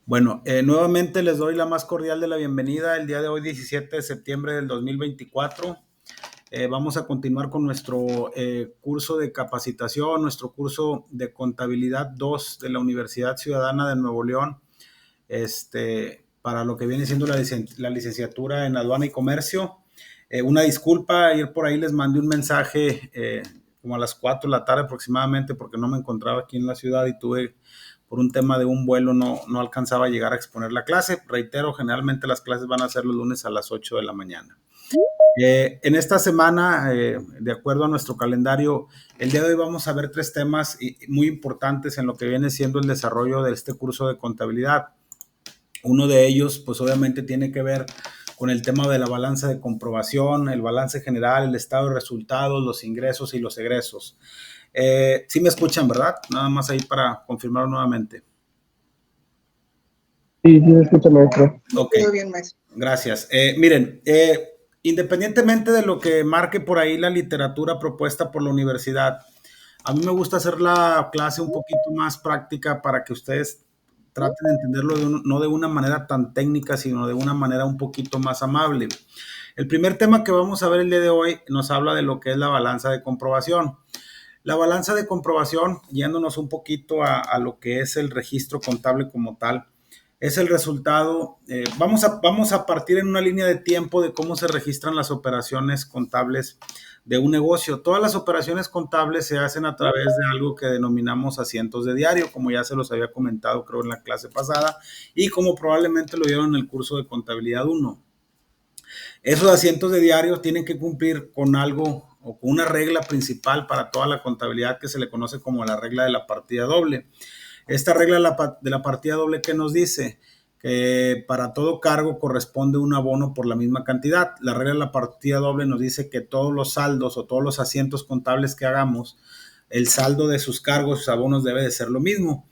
Bueno, nuevamente les doy la más cordial de la bienvenida el día de hoy, 17 de septiembre del 2024. Vamos a continuar con nuestro curso de capacitación, nuestro curso de contabilidad 2 de la Universidad Ciudadana de Nuevo León, para lo que viene siendo la licenciatura en aduana y comercio. Una disculpa, ayer por ahí les mandé un mensaje como a las 4 de la tarde aproximadamente porque no me encontraba aquí en la ciudad y tuve, por un tema de un vuelo, no alcanzaba a llegar a exponer la clase. Reitero, generalmente las clases van a ser los lunes a las 8 de la mañana. En esta semana, de acuerdo a nuestro calendario, el día de hoy vamos a ver tres temas muy importantes en lo que viene siendo el desarrollo de este curso de contabilidad. Uno de ellos, pues obviamente tiene que ver con el tema de la balanza de comprobación, el balance general, el estado de resultados, los ingresos y los egresos. Sí me escuchan, ¿verdad? Nada más ahí para confirmar nuevamente. Sí, sí, me escucha, maestro. Ok, todo bien, maestro. Gracias. Miren, independientemente de lo que marque por ahí la literatura propuesta por la universidad, a mí me gusta hacer la clase un poquito más práctica para que ustedes traten de entenderlo no de una manera tan técnica, sino de una manera un poquito más amable. El primer tema que vamos a ver el día de hoy nos habla de lo que es la balanza de comprobación. La balanza de comprobación, yéndonos un poquito a lo que es el registro contable como tal, es el resultado. Vamos a partir en una línea de tiempo de cómo se registran las operaciones contables de un negocio. Todas las operaciones contables se hacen a través de algo que denominamos asientos de diario, como ya se los había comentado, creo, en la clase pasada, y como probablemente lo vieron en el curso de contabilidad 1. Esos asientos de diario tienen que cumplir con algo o con una regla principal para toda la contabilidad que se le conoce como la regla de la partida doble. Esta regla de la partida doble, que nos dice que para todo cargo corresponde un abono por la misma cantidad. La regla de la partida doble nos dice que todos los saldos o todos los asientos contables que hagamos, el saldo de sus cargos, sus abonos debe de ser lo mismo.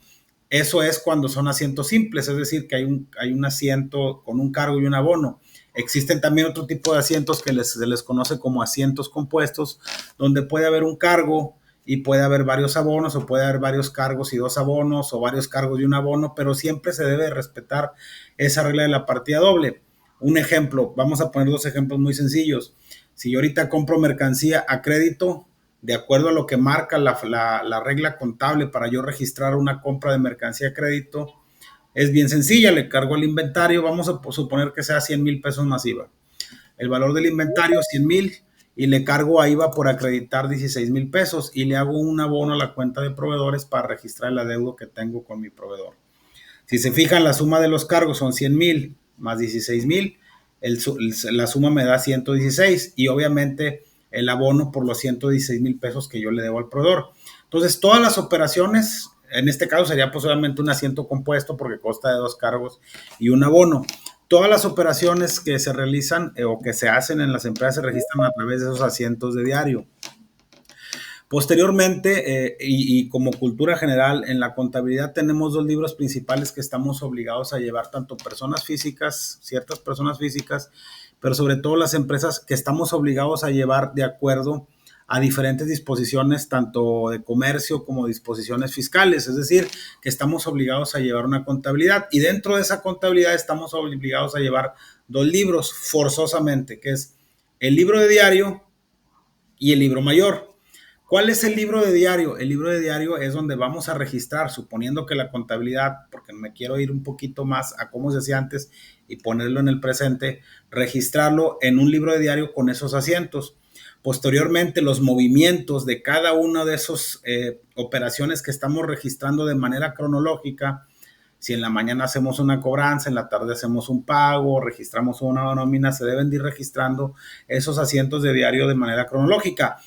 Eso es cuando son asientos simples, es decir, que hay un asiento con un cargo y un abono. Existen también otro tipo de asientos que se les conoce como asientos compuestos, donde puede haber un cargo y puede haber varios abonos, o puede haber varios cargos y dos abonos, o varios cargos y un abono, pero siempre se debe respetar esa regla de la partida doble. Un ejemplo, vamos a poner dos ejemplos muy sencillos. Si yo ahorita compro mercancía a crédito, de acuerdo a lo que marca la regla contable para yo registrar una compra de mercancía a crédito, es bien sencilla. Le cargo el inventario, vamos a suponer que sea 100,000 pesos más IVA. El valor del inventario, 100,000, y le cargo a IVA por acreditar 16,000 pesos y le hago un abono a la cuenta de proveedores para registrar el adeudo que tengo con mi proveedor. Si se fijan, la suma de los cargos son 100,000 más 16,000, la suma me da 116, y obviamente el abono por los 116,000 pesos que yo le debo al proveedor. Entonces, todas las operaciones, en este caso sería posiblemente un asiento compuesto porque consta de dos cargos y un abono. Todas las operaciones que se realizan o que se hacen en las empresas se registran a través de esos asientos de diario. Posteriormente, y como cultura general, en la contabilidad tenemos dos libros principales que estamos obligados a llevar, tanto personas físicas, ciertas personas físicas, pero sobre todo las empresas, que estamos obligados a llevar de acuerdo a diferentes disposiciones, tanto de comercio como disposiciones fiscales. Es decir, que estamos obligados a llevar una contabilidad, y dentro de esa contabilidad estamos obligados a llevar dos libros forzosamente, que es el libro de diario y el libro mayor. ¿Cuál es el libro de diario? El libro de diario es donde vamos a registrar, suponiendo que la contabilidad, porque me quiero ir un poquito más a cómo se hacía antes y ponerlo en el presente, registrarlo en un libro de diario con esos asientos. Posteriormente, los movimientos de cada una de esas operaciones que estamos registrando de manera cronológica, si en la mañana hacemos una cobranza, en la tarde hacemos un pago, registramos una nómina, se deben de ir registrando esos asientos de diario de manera cronológica.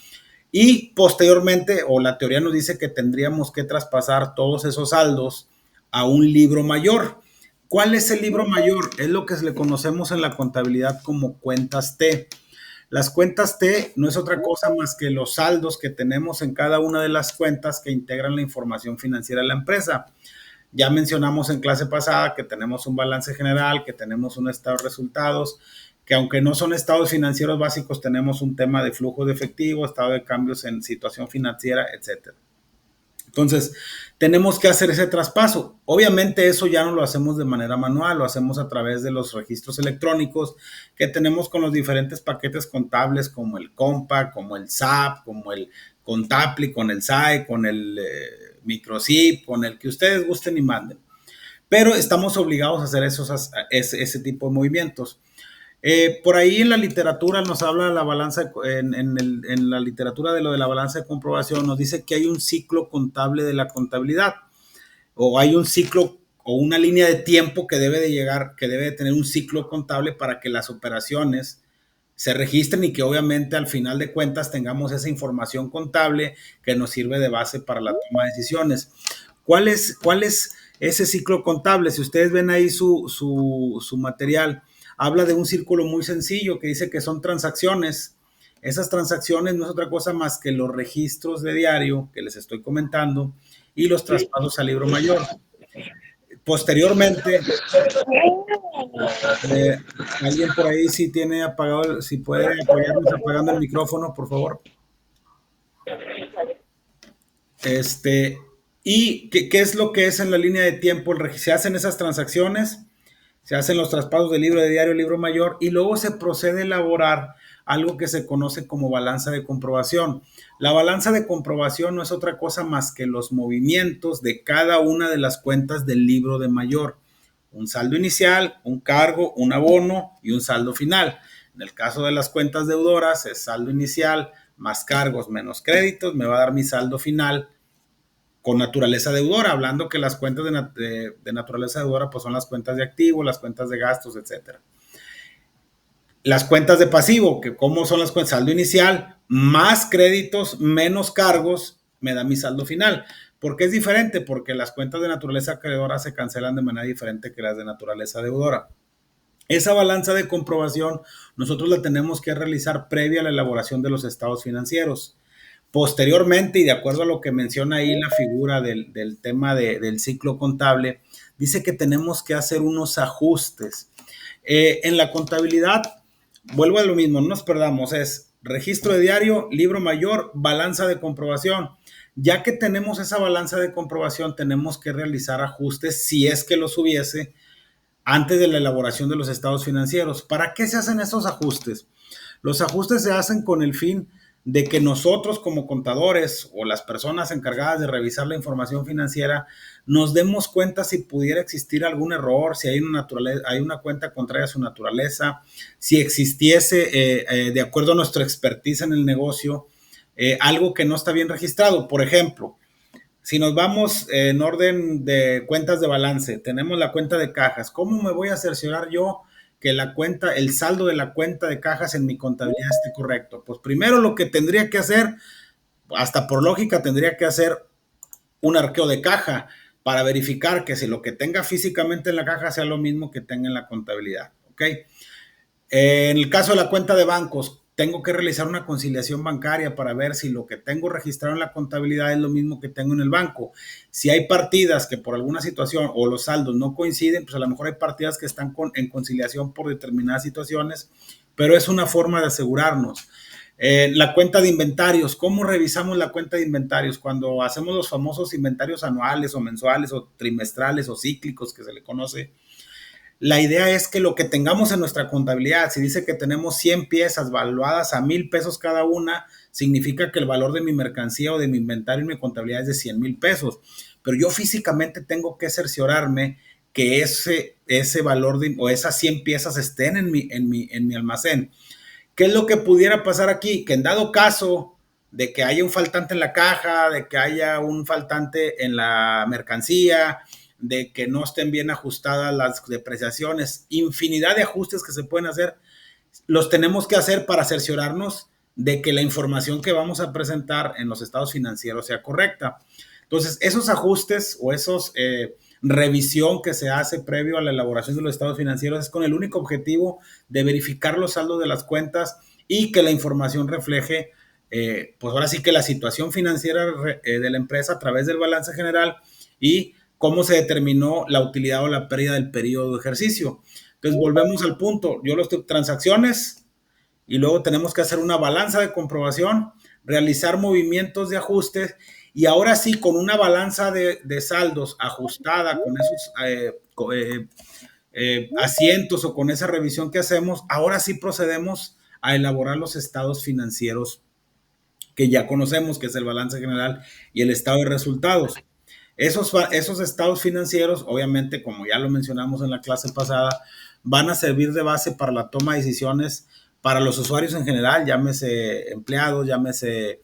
Y posteriormente, o la teoría nos dice que tendríamos que traspasar todos esos saldos a un libro mayor. ¿Cuál es el libro mayor? Es lo que le conocemos en la contabilidad como cuentas T. Las cuentas T no es otra cosa más que los saldos que tenemos en cada una de las cuentas que integran la información financiera de la empresa. Ya mencionamos en clase pasada que tenemos un balance general, que tenemos un estado de resultados, que aunque no son estados financieros básicos, tenemos un tema de flujo de efectivo, estado de cambios en situación financiera, etcétera. Entonces, tenemos que hacer ese traspaso. Obviamente eso ya no lo hacemos de manera manual, lo hacemos a través de los registros electrónicos que tenemos con los diferentes paquetes contables como el Compact, como el SAP, como el Contapli, con el SAE, con el Microsip, con el que ustedes gusten y manden. Pero estamos obligados a hacer ese tipo de movimientos. Por ahí en la literatura nos habla de la balanza, en la literatura de lo de la balanza de comprobación, nos dice que hay un ciclo contable de la contabilidad, o hay un ciclo o una línea de tiempo que debe de llegar, que debe de tener un ciclo contable para que las operaciones se registren y que obviamente al final de cuentas tengamos esa información contable que nos sirve de base para la toma de decisiones. ¿Cuál es ese ciclo contable? Si ustedes ven ahí su material, habla de un círculo muy sencillo que dice que son transacciones. Esas transacciones no es otra cosa más que los registros de diario que les estoy comentando y los traspasos al libro mayor. Posteriormente, alguien por ahí si tiene apagado, si puede apoyarnos apagando el micrófono, por favor. ¿Y qué es lo que es en la línea de tiempo? Se hacen esas transacciones, se hacen los traspasos del libro de diario, libro mayor, y luego se procede a elaborar algo que se conoce como balanza de comprobación. La balanza de comprobación no es otra cosa más que los movimientos de cada una de las cuentas del libro de mayor. Un saldo inicial, un cargo, un abono y un saldo final. En el caso de las cuentas deudoras, es saldo inicial más cargos menos créditos, me va a dar mi saldo final con naturaleza deudora, hablando que las cuentas de naturaleza deudora pues son las cuentas de activo, las cuentas de gastos, etcétera. Las cuentas de pasivo, que cómo son las cuentas, saldo inicial, más créditos, menos cargos, me da mi saldo final. ¿Por qué es diferente? Porque las cuentas de naturaleza acreedora se cancelan de manera diferente que las de naturaleza deudora. Esa balanza de comprobación nosotros la tenemos que realizar previa a la elaboración de los estados financieros. Posteriormente, y de acuerdo a lo que menciona ahí la figura del tema del ciclo contable, dice que tenemos que hacer unos ajustes. En la contabilidad, vuelvo a lo mismo, no nos perdamos, es registro de diario, libro mayor, balanza de comprobación. Ya que tenemos esa balanza de comprobación, tenemos que realizar ajustes si es que los hubiese antes de la elaboración de los estados financieros. ¿Para qué se hacen esos ajustes? Los ajustes se hacen con el fin de que nosotros como contadores o las personas encargadas de revisar la información financiera nos demos cuenta si pudiera existir algún error, si hay una cuenta contraria a su naturaleza, si existiese, de acuerdo a nuestra expertise en el negocio, algo que no está bien registrado. Por ejemplo, si nos vamos en orden de cuentas de balance, tenemos la cuenta de cajas. ¿Cómo me voy a cerciorar yo que el saldo de la cuenta de cajas en mi contabilidad esté correcto? Pues primero lo que tendría que hacer, hasta por lógica, tendría que hacer un arqueo de caja para verificar que si lo que tenga físicamente en la caja sea lo mismo que tenga en la contabilidad. ¿Ok? En el caso de la cuenta de bancos, tengo que realizar una conciliación bancaria para ver si lo que tengo registrado en la contabilidad es lo mismo que tengo en el banco. Si hay partidas que por alguna situación o los saldos no coinciden, pues a lo mejor hay partidas que están en conciliación por determinadas situaciones, pero es una forma de asegurarnos. La cuenta de inventarios, ¿cómo revisamos la cuenta de inventarios? Cuando hacemos los famosos inventarios anuales o mensuales o trimestrales o cíclicos que se le conoce, la idea es que lo que tengamos en nuestra contabilidad, si dice que tenemos 100 piezas valuadas a 1,000 pesos cada una, significa que el valor de mi mercancía o de mi inventario en mi contabilidad es de 100,000 pesos. Pero yo físicamente tengo que cerciorarme que ese valor o esas 100 piezas estén en mi almacén. ¿Qué es lo que pudiera pasar aquí? Que en dado caso de que haya un faltante en la caja, de que haya un faltante en la mercancía, de que no estén bien ajustadas las depreciaciones, infinidad de ajustes que se pueden hacer, los tenemos que hacer para cerciorarnos de que la información que vamos a presentar en los estados financieros sea correcta. Entonces, esos ajustes o esos revisión que se hace previo a la elaboración de los estados financieros es con el único objetivo de verificar los saldos de las cuentas y que la información refleje, pues ahora sí que la situación financiera de la empresa a través del balance general y cómo se determinó la utilidad o la pérdida del periodo de ejercicio. Entonces, volvemos al punto. Transacciones y luego tenemos que hacer una balanza de comprobación, realizar movimientos de ajustes Y ahora sí, con una balanza de saldos ajustada, con esos asientos o con esa revisión que hacemos, ahora sí procedemos a elaborar los estados financieros que ya conocemos, que es el balance general y el estado de resultados. Esos estados financieros, obviamente, como ya lo mencionamos en la clase pasada, van a servir de base para la toma de decisiones para los usuarios en general, llámese empleados, llámese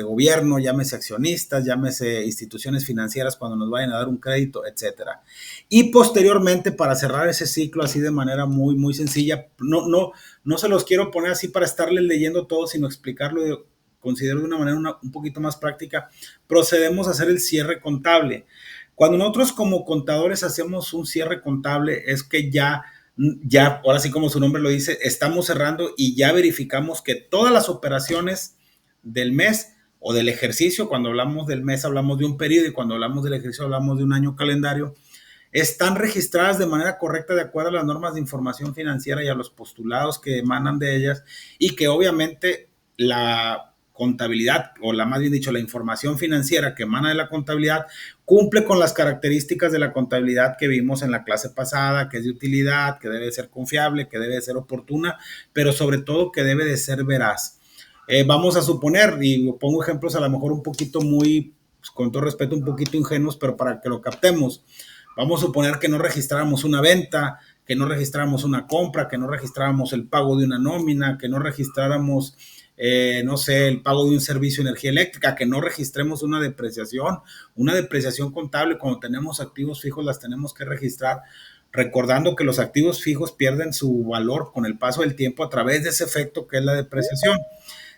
gobierno, llámese accionistas, llámese instituciones financieras cuando nos vayan a dar un crédito, etcétera. Y posteriormente, para cerrar ese ciclo así de manera muy, muy sencilla, no se los quiero poner así para estarles leyendo todo, sino explicarlo, considero de una manera un poquito más práctica, procedemos a hacer el cierre contable. Cuando nosotros como contadores hacemos un cierre contable, es que ahora sí como su nombre lo dice, estamos cerrando y ya verificamos que todas las operaciones del mes o del ejercicio, cuando hablamos del mes hablamos de un periodo y cuando hablamos del ejercicio hablamos de un año calendario, están registradas de manera correcta de acuerdo a las normas de información financiera y a los postulados que emanan de ellas, y que obviamente la contabilidad, o la más bien dicho, la información financiera que emana de la contabilidad cumple con las características de la contabilidad que vimos en la clase pasada, que es de utilidad, que debe ser confiable, que debe ser oportuna, pero sobre todo que debe de ser veraz. Vamos a suponer, y pongo ejemplos a lo mejor un poquito muy, pues, con todo respeto, un poquito ingenuos, pero para que lo captemos. Vamos a suponer que no registráramos una venta, que no registráramos una compra, que no registráramos el pago de una nómina, que no registráramos, no sé, el pago de un servicio de energía eléctrica, que no registremos una depreciación contable. Cuando tenemos activos fijos las tenemos que registrar, recordando que los activos fijos pierden su valor con el paso del tiempo a través de ese efecto que es la depreciación.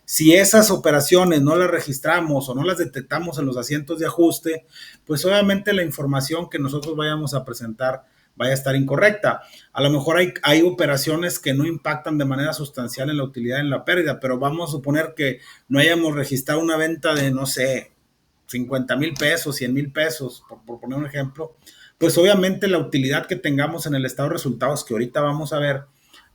Si esas operaciones no las registramos o no las detectamos en los asientos de ajuste, pues obviamente la información que nosotros vayamos a presentar vaya a estar incorrecta. A lo mejor hay operaciones que no impactan de manera sustancial en la utilidad, en la pérdida, pero vamos a suponer que no hayamos registrado una venta de, no sé, 50,000 pesos, 100,000 pesos, por poner un ejemplo, pues obviamente la utilidad que tengamos en el estado de resultados que ahorita vamos a ver,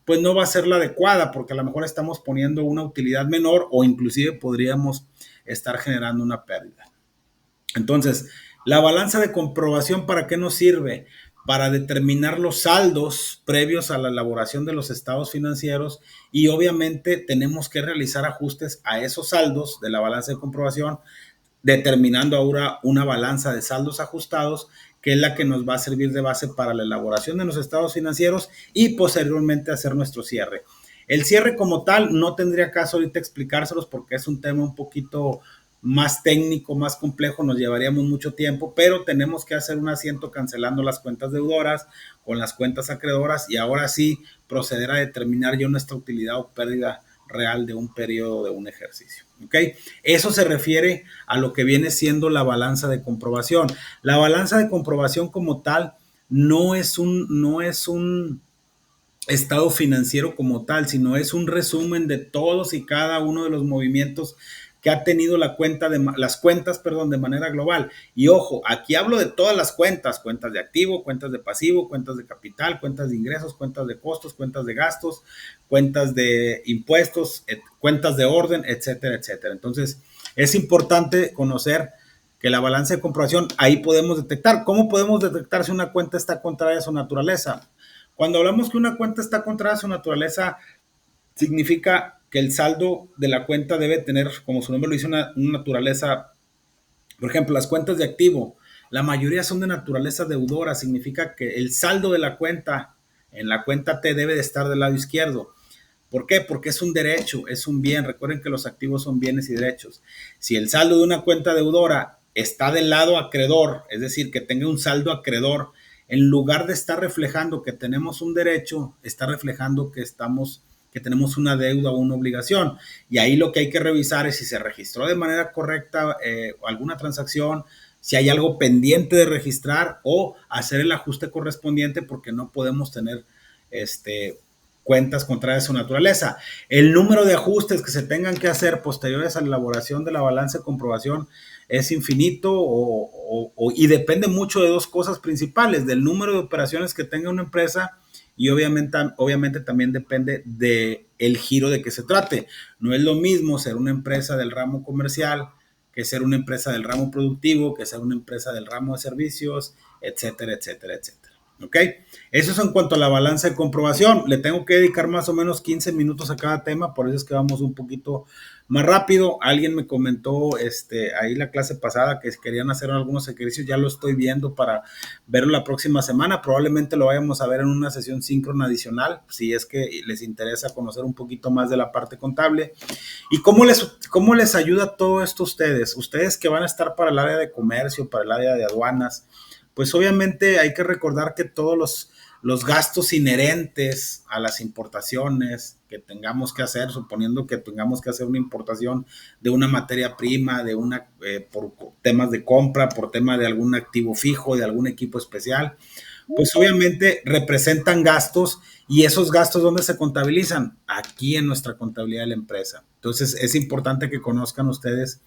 pues no va a ser la adecuada, porque a lo mejor estamos poniendo una utilidad menor o inclusive podríamos estar generando una pérdida. Entonces, la balanza de comprobación, ¿para qué nos sirve? Para determinar los saldos previos a la elaboración de los estados financieros, y obviamente tenemos que realizar ajustes a esos saldos de la balanza de comprobación, determinando ahora una balanza de saldos ajustados, que es la que nos va a servir de base para la elaboración de los estados financieros y posteriormente hacer nuestro cierre. El cierre como tal no tendría caso ahorita explicárselos porque es un tema un poquito más técnico, más complejo, nos llevaríamos mucho tiempo, pero tenemos que hacer un asiento cancelando las cuentas deudoras con las cuentas acreedoras y ahora sí proceder a determinar ya nuestra utilidad o pérdida real de un periodo, de un ejercicio. ¿Ok? Eso se refiere a lo que viene siendo la balanza de comprobación. La balanza de comprobación como tal no es un estado financiero como tal, sino es un resumen de todos y cada uno de los movimientos que ha tenido las cuentas, perdón, de manera global. Y ojo, aquí hablo de todas las cuentas de activo, cuentas de pasivo, cuentas de capital, cuentas de ingresos, cuentas de costos, cuentas de gastos, cuentas de impuestos, cuentas de orden, etcétera, etcétera. Entonces, es importante conocer que la balanza de comprobación, ahí podemos detectar. ¿Cómo podemos detectar si una cuenta está contraria a su naturaleza? Cuando hablamos que una cuenta está contraria a su naturaleza, significa que el saldo de la cuenta debe tener, como su nombre lo dice, una naturaleza. Por ejemplo, las cuentas de activo, la mayoría son de naturaleza deudora, significa que el saldo de la cuenta en la cuenta T debe de estar del lado izquierdo. ¿Por qué? Porque es un derecho, es un bien. Recuerden que los activos son bienes y derechos. Si el saldo de una cuenta deudora está del lado acreedor, es decir, que tenga un saldo acreedor, en lugar de estar reflejando que tenemos un derecho, está reflejando que tenemos una deuda o una obligación. Y ahí lo que hay que revisar es si se registró de manera correcta alguna transacción, si hay algo pendiente de registrar o hacer el ajuste correspondiente, porque no podemos tener cuentas contrarias a su naturaleza. El número de ajustes que se tengan que hacer posteriores a la elaboración de la balanza de comprobación es infinito y depende mucho de dos cosas principales: del número de operaciones que tenga una empresa y obviamente también depende del giro de que se trate. No es lo mismo ser una empresa del ramo comercial que ser una empresa del ramo productivo, que ser una empresa del ramo de servicios, etcétera, etcétera, etcétera. ¿Ok? Eso es en cuanto a la balanza de comprobación. Le tengo que dedicar más o menos 15 minutos a cada tema, por eso es que vamos un poquito más rápido. Alguien me comentó ahí la clase pasada que querían hacer algunos ejercicios, ya lo estoy viendo para verlo la próxima semana. Probablemente lo vayamos a ver en una sesión síncrona adicional, si es que les interesa conocer un poquito más de la parte contable. ¿Y cómo les ayuda todo esto a ustedes? Ustedes que van a estar para el área de comercio, para el área de aduanas, pues obviamente hay que recordar que todos los gastos inherentes a las importaciones que tengamos que hacer, suponiendo que tengamos que hacer una importación de una materia prima, por temas de compra, por tema de algún activo fijo, de algún equipo especial, pues obviamente representan gastos, y esos gastos ¿dónde se contabilizan? Aquí en nuestra contabilidad de la empresa. Entonces es importante que conozcan ustedes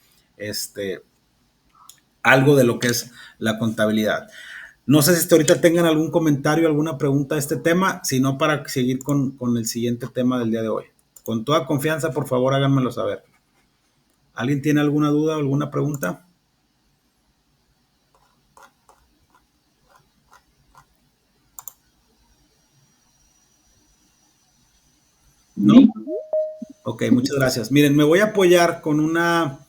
algo de lo que es la contabilidad. No sé si ahorita tengan algún comentario, alguna pregunta de este tema, sino para seguir con el siguiente tema del día de hoy. Con toda confianza, por favor, háganmelo saber. ¿Alguien tiene alguna duda o alguna pregunta? ¿No? Ok, muchas gracias. Miren, me voy a apoyar con una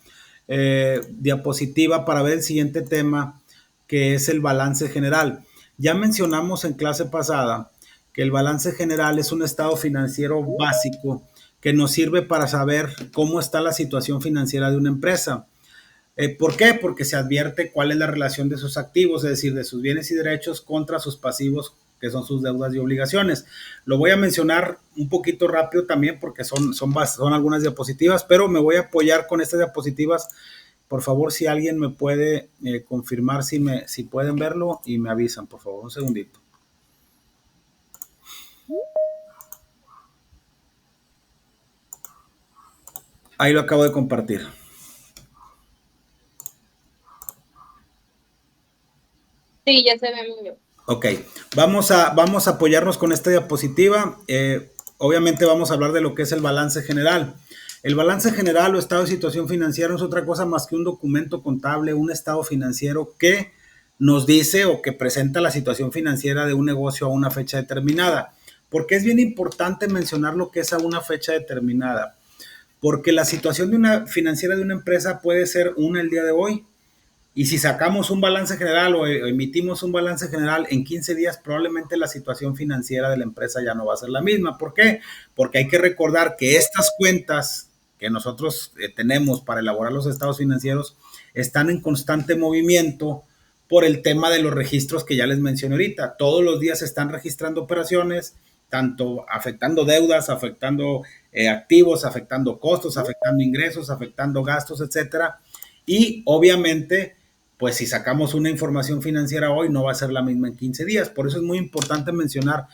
diapositiva para ver el siguiente tema, que es el balance general. Ya mencionamos en clase pasada que el balance general es un estado financiero básico que nos sirve para saber cómo está la situación financiera de una empresa. ¿Por qué? Porque se advierte cuál es la relación de sus activos, es decir, de sus bienes y derechos contra sus pasivos, que son sus deudas y obligaciones. Lo voy a mencionar un poquito rápido también porque son algunas diapositivas, pero me voy a apoyar con estas diapositivas. Por favor, si alguien me puede confirmar si pueden verlo y me avisan, por favor, un segundito. Ahí lo acabo de compartir. Sí, ya se ve muy bien. Ok, vamos a apoyarnos con esta diapositiva. Obviamente vamos a hablar de lo que es el balance general. El balance general o estado de situación financiera no es otra cosa más que un documento contable, un estado financiero que nos dice o que presenta la situación financiera de un negocio a una fecha determinada. Porque es bien importante mencionar lo que es a una fecha determinada. Porque la situación financiera de una empresa puede ser una el día de hoy, y si sacamos un balance general o emitimos un balance general en 15 días, probablemente la situación financiera de la empresa ya no va a ser la misma. ¿Por qué? Porque hay que recordar que estas cuentas que nosotros tenemos para elaborar los estados financieros están en constante movimiento por el tema de los registros que ya les mencioné ahorita. Todos los días se están registrando operaciones, tanto afectando deudas, afectando activos, afectando costos, afectando ingresos, afectando gastos, etcétera. Y obviamente, pues si sacamos una información financiera hoy, no va a ser la misma en 15 días. Por eso es muy importante mencionar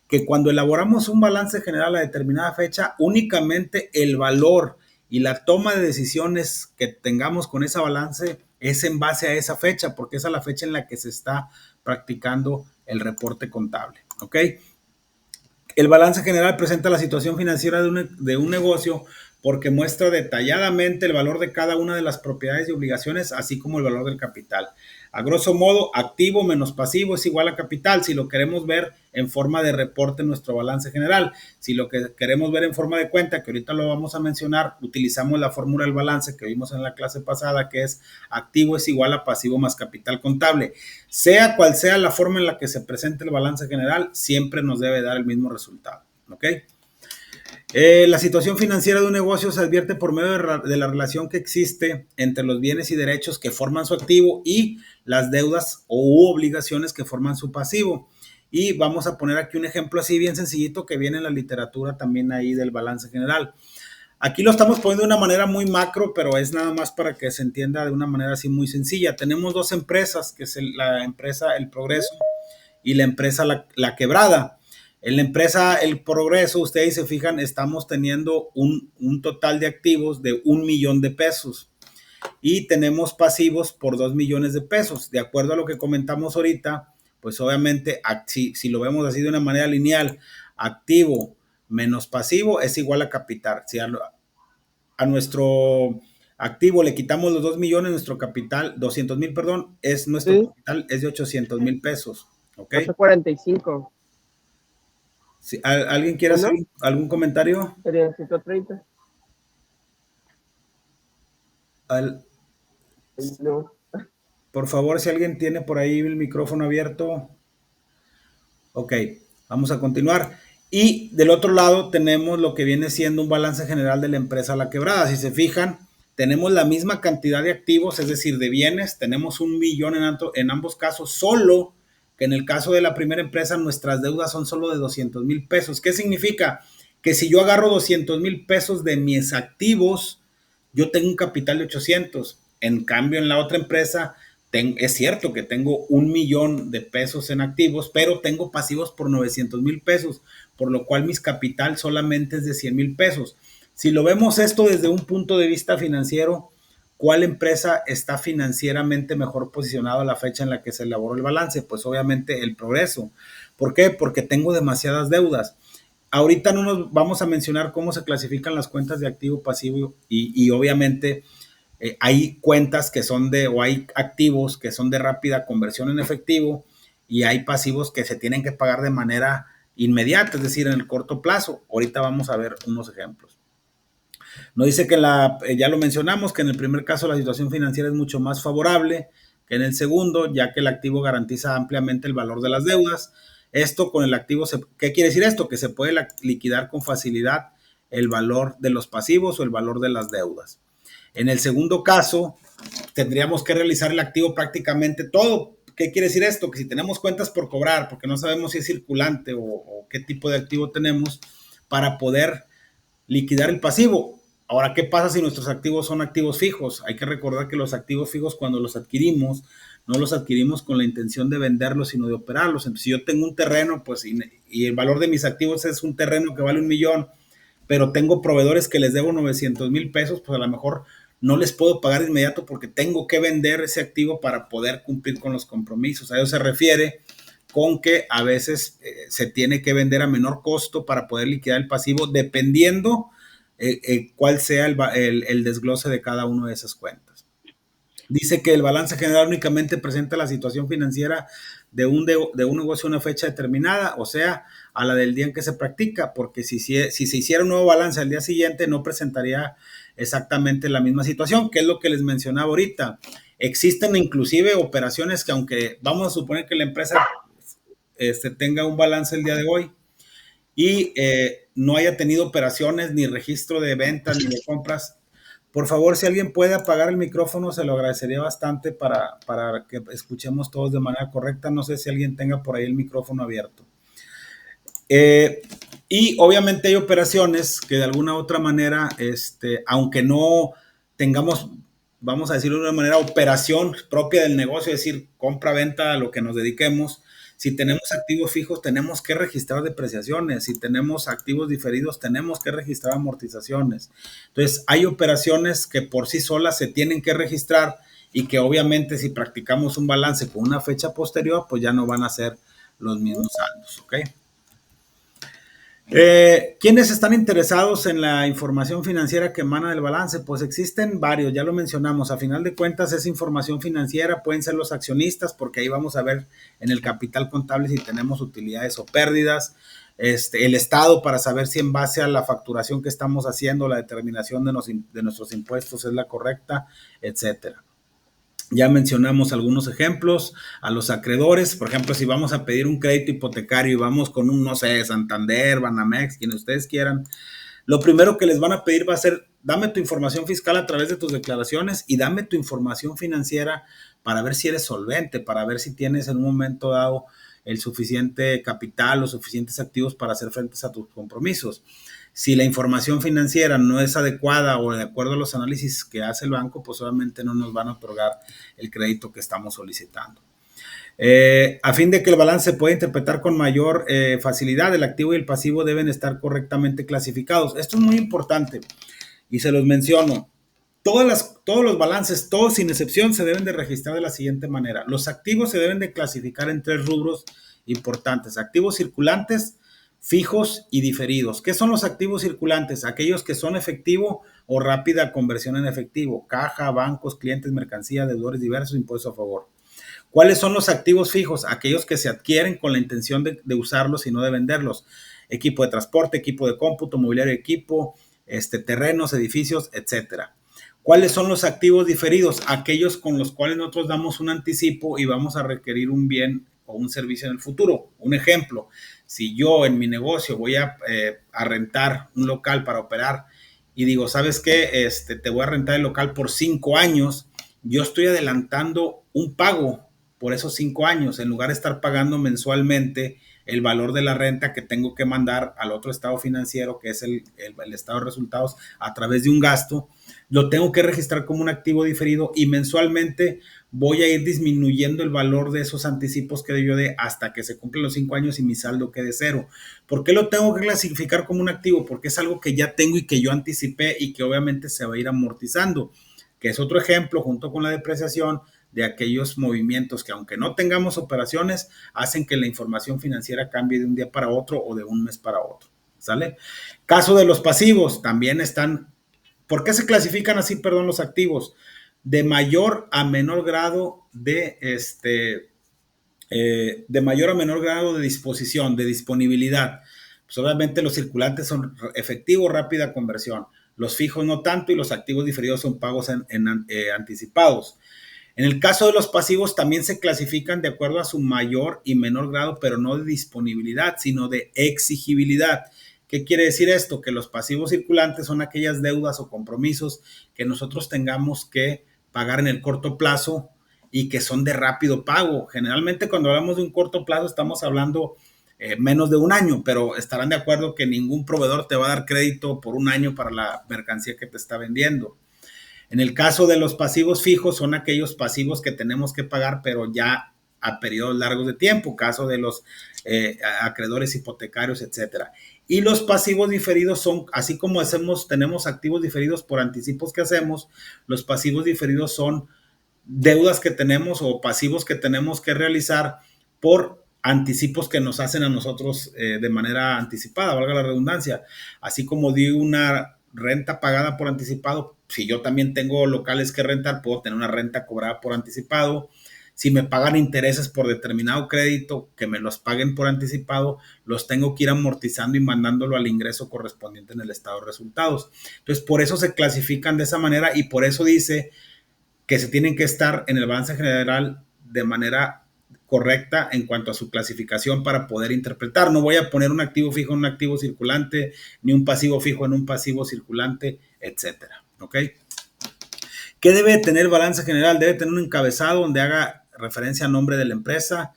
que cuando elaboramos un balance general a determinada fecha, únicamente el valor y la toma de decisiones que tengamos con ese balance es en base a esa fecha, porque esa es la fecha en la que se está practicando el reporte contable. ¿Ok? El balance general presenta la situación financiera de un negocio porque muestra detalladamente el valor de cada una de las propiedades y obligaciones, así como el valor del capital. A grosso modo, activo menos pasivo es igual a capital, si lo queremos ver en forma de reporte en nuestro balance general. Si lo que queremos ver en forma de cuenta, que ahorita lo vamos a mencionar, utilizamos la fórmula del balance que vimos en la clase pasada, que es activo es igual a pasivo más capital contable. Sea cual sea la forma en la que se presente el balance general, siempre nos debe dar el mismo resultado. ¿Ok? La situación financiera de un negocio se advierte por medio de la relación que existe entre los bienes y derechos que forman su activo y las deudas o obligaciones que forman su pasivo. Y vamos a poner aquí un ejemplo así bien sencillito que viene en la literatura también ahí del balance general. Aquí lo estamos poniendo de una manera muy macro, pero es nada más para que se entienda de una manera así muy sencilla. Tenemos dos empresas, que es la empresa El Progreso y la empresa La Quebrada. En la empresa El Progreso, ustedes se fijan, estamos teniendo un total de activos de 1 millón de pesos y tenemos pasivos por 2 millones de pesos. De acuerdo a lo que comentamos ahorita, pues obviamente, si lo vemos así de una manera lineal, activo menos pasivo es igual a capital. Si a activo, le quitamos los 2 millones, nuestro capital, 200,000, perdón, nuestro Sí, capital es de 800,000 pesos, ¿ok? 845. Si, ¿alguien quiere ¿O hacer no? algún comentario? Sería 130. Al- No. por favor, si alguien tiene por ahí el micrófono abierto. Ok, vamos a continuar. Y del otro lado tenemos lo que viene siendo un balance general de la empresa a la quebrada. Si se fijan, tenemos la misma cantidad de activos, es decir, de bienes, tenemos 1 millón en ambos casos, solo que en el caso de la primera empresa nuestras deudas son solo de 200,000 pesos. ¿Qué significa? Que si yo agarro 200,000 pesos de mis activos, yo tengo un capital de 800. En cambio, en la otra empresa es cierto que tengo 1 millón de pesos en activos, pero tengo pasivos por 900,000 pesos, por lo cual mi capital solamente es de 100,000 pesos. Si lo vemos esto desde un punto de vista financiero, ¿cuál empresa está financieramente mejor posicionada a la fecha en la que se elaboró el balance? Pues obviamente el Progreso. ¿Por qué? Porque tengo demasiadas deudas. Ahorita no nos vamos a mencionar cómo se clasifican las cuentas de activo, pasivo y obviamente hay cuentas que son o hay activos que son de rápida conversión en efectivo y hay pasivos que se tienen que pagar de manera inmediata, es decir, en el corto plazo. Ahorita vamos a ver unos ejemplos. Nos dice que ya lo mencionamos, que en el primer caso la situación financiera es mucho más favorable que en el segundo, ya que el activo garantiza ampliamente el valor de las deudas. Esto con el activo, ¿qué quiere decir esto? Que se puede liquidar con facilidad el valor de los pasivos o el valor de las deudas. En el segundo caso, tendríamos que realizar el activo prácticamente todo. ¿Qué quiere decir esto? Que si tenemos cuentas por cobrar, porque no sabemos si es circulante o qué tipo de activo tenemos, para poder liquidar el pasivo. Ahora, ¿qué pasa si nuestros activos son activos fijos? Hay que recordar que los activos fijos, cuando los adquirimos, no los adquirimos con la intención de venderlos, sino de operarlos. Entonces, si yo tengo un terreno, pues, y el valor de mis activos es un terreno que vale 1 millón, pero tengo proveedores que les debo 900,000 pesos, pues a lo mejor no les puedo pagar de inmediato porque tengo que vender ese activo para poder cumplir con los compromisos. A eso se refiere con que a veces se tiene que vender a menor costo para poder liquidar el pasivo, dependiendo cuál sea el desglose de cada una de esas cuentas. Dice que el balance general únicamente presenta la situación financiera de un negocio a una fecha determinada, o sea, a la del día en que se practica, porque si se hiciera un nuevo balance al día siguiente no presentaría exactamente la misma situación, que es lo que les mencionaba ahorita. Existen inclusive operaciones que, aunque vamos a suponer que la empresa tenga un balance el día de hoy y no haya tenido operaciones ni registro de ventas ni de compras, por favor, si alguien puede apagar el micrófono, se lo agradecería bastante para que escuchemos todos de manera correcta. No sé si alguien tenga por ahí el micrófono abierto. Y obviamente hay operaciones que de alguna u otra manera, aunque no tengamos, vamos a decirlo de una manera, operación propia del negocio, es decir, compra-venta a lo que nos dediquemos. Si tenemos activos fijos, tenemos que registrar depreciaciones. Si tenemos activos diferidos, tenemos que registrar amortizaciones. Entonces, hay operaciones que por sí solas se tienen que registrar y que obviamente si practicamos un balance con una fecha posterior, pues ya no van a ser los mismos saldos, ¿ok? ¿Quiénes están interesados en la información financiera que emana del balance? Pues existen varios, ya lo mencionamos. A final de cuentas, esa información financiera pueden ser los accionistas, porque ahí vamos a ver en el capital contable si tenemos utilidades o pérdidas. El Estado, para saber si en base a la facturación que estamos haciendo, la determinación de nuestros impuestos es la correcta, etcétera. Ya mencionamos algunos ejemplos. A los acreedores, por ejemplo, si vamos a pedir un crédito hipotecario y vamos con un, no sé, Santander, Banamex, quien ustedes quieran, lo primero que les van a pedir va a ser: dame tu información fiscal a través de tus declaraciones y dame tu información financiera para ver si eres solvente, para ver si tienes en un momento dado el suficiente capital o suficientes activos para hacer frente a tus compromisos. Si la información financiera no es adecuada o de acuerdo a los análisis que hace el banco, pues obviamente no nos van a otorgar el crédito que estamos solicitando. A fin de que el balance se pueda interpretar con mayor facilidad, el activo y el pasivo deben estar correctamente clasificados. Esto es muy importante y se los menciono. Todos los balances, todos sin excepción, se deben de registrar de la siguiente manera. Los activos se deben de clasificar en 3 rubros importantes: activos circulantes, fijos y diferidos. ¿Qué son los activos circulantes? Aquellos que son efectivo o rápida conversión en efectivo, caja, bancos, clientes, mercancía, deudores diversos, impuestos a favor. ¿Cuáles son los activos fijos? Aquellos que se adquieren con la intención de usarlos y no de venderlos. Equipo de transporte, equipo de cómputo, mobiliario de equipo, terrenos, edificios, etcétera. ¿Cuáles son los activos diferidos? Aquellos con los cuales nosotros damos un anticipo y vamos a requerir un bien o un servicio en el futuro. Un ejemplo, si yo en mi negocio voy a rentar un local para operar y digo, ¿sabes qué? Te voy a rentar el local por 5 años, yo estoy adelantando un pago por esos 5 años, en lugar de estar pagando mensualmente el valor de la renta que tengo que mandar al otro estado financiero, que es el estado de resultados, a través de un gasto, lo tengo que registrar como un activo diferido y mensualmente voy a ir disminuyendo el valor de esos anticipos que yo dé hasta que se cumplen los 5 años y mi saldo quede cero. ¿Por qué lo tengo que clasificar como un activo? Porque es algo que ya tengo y que yo anticipé y que obviamente se va a ir amortizando, que es otro ejemplo junto con la depreciación de aquellos movimientos que, aunque no tengamos operaciones, hacen que la información financiera cambie de un día para otro o de un mes para otro. ¿Sale? Caso de los pasivos, también están. ¿Por qué se clasifican así, perdón, los activos? De mayor a menor grado de mayor a menor grado de disposición, de disponibilidad. Pues obviamente los circulantes son efectivo, rápida conversión. Los fijos no tanto y los activos diferidos son pagos anticipados. En el caso de los pasivos también se clasifican de acuerdo a su mayor y menor grado, pero no de disponibilidad, sino de exigibilidad. ¿Qué quiere decir esto? Que los pasivos circulantes son aquellas deudas o compromisos que nosotros tengamos que pagar en el corto plazo y que son de rápido pago. Generalmente cuando hablamos de un corto plazo estamos hablando menos de un año, pero estarán de acuerdo que ningún proveedor te va a dar crédito por un año para la mercancía que te está vendiendo. En el caso de los pasivos fijos, son aquellos pasivos que tenemos que pagar, pero ya a periodos largos de tiempo, caso de los acreedores hipotecarios, etcétera. Y los pasivos diferidos son, así como tenemos activos diferidos por anticipos que hacemos, los pasivos diferidos son deudas que tenemos o pasivos que tenemos que realizar por anticipos que nos hacen a nosotros de manera anticipada, valga la redundancia. Así como di una renta pagada por anticipado, si yo también tengo locales que rentar, puedo tener una renta cobrada por anticipado. Si me pagan intereses por determinado crédito, que me los paguen por anticipado, los tengo que ir amortizando y mandándolo al ingreso correspondiente en el estado de resultados. Entonces, por eso se clasifican de esa manera y por eso dice que se tienen que estar en el balance general de manera correcta en cuanto a su clasificación para poder interpretar. No voy a poner un activo fijo en un activo circulante, ni un pasivo fijo en un pasivo circulante, etcétera. ¿Ok? ¿Qué debe tener el balance general? Debe tener un encabezado donde haga referencia a nombre de la empresa,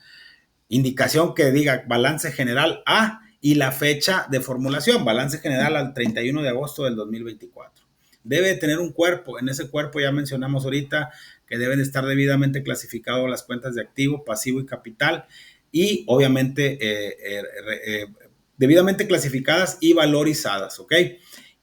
indicación que diga balance general A y la fecha de formulación, balance general al 31 de agosto del 2024. Debe tener un cuerpo, en ese cuerpo ya mencionamos ahorita que deben estar debidamente clasificadas las cuentas de activo, pasivo y capital y obviamente debidamente clasificadas y valorizadas, ¿ok?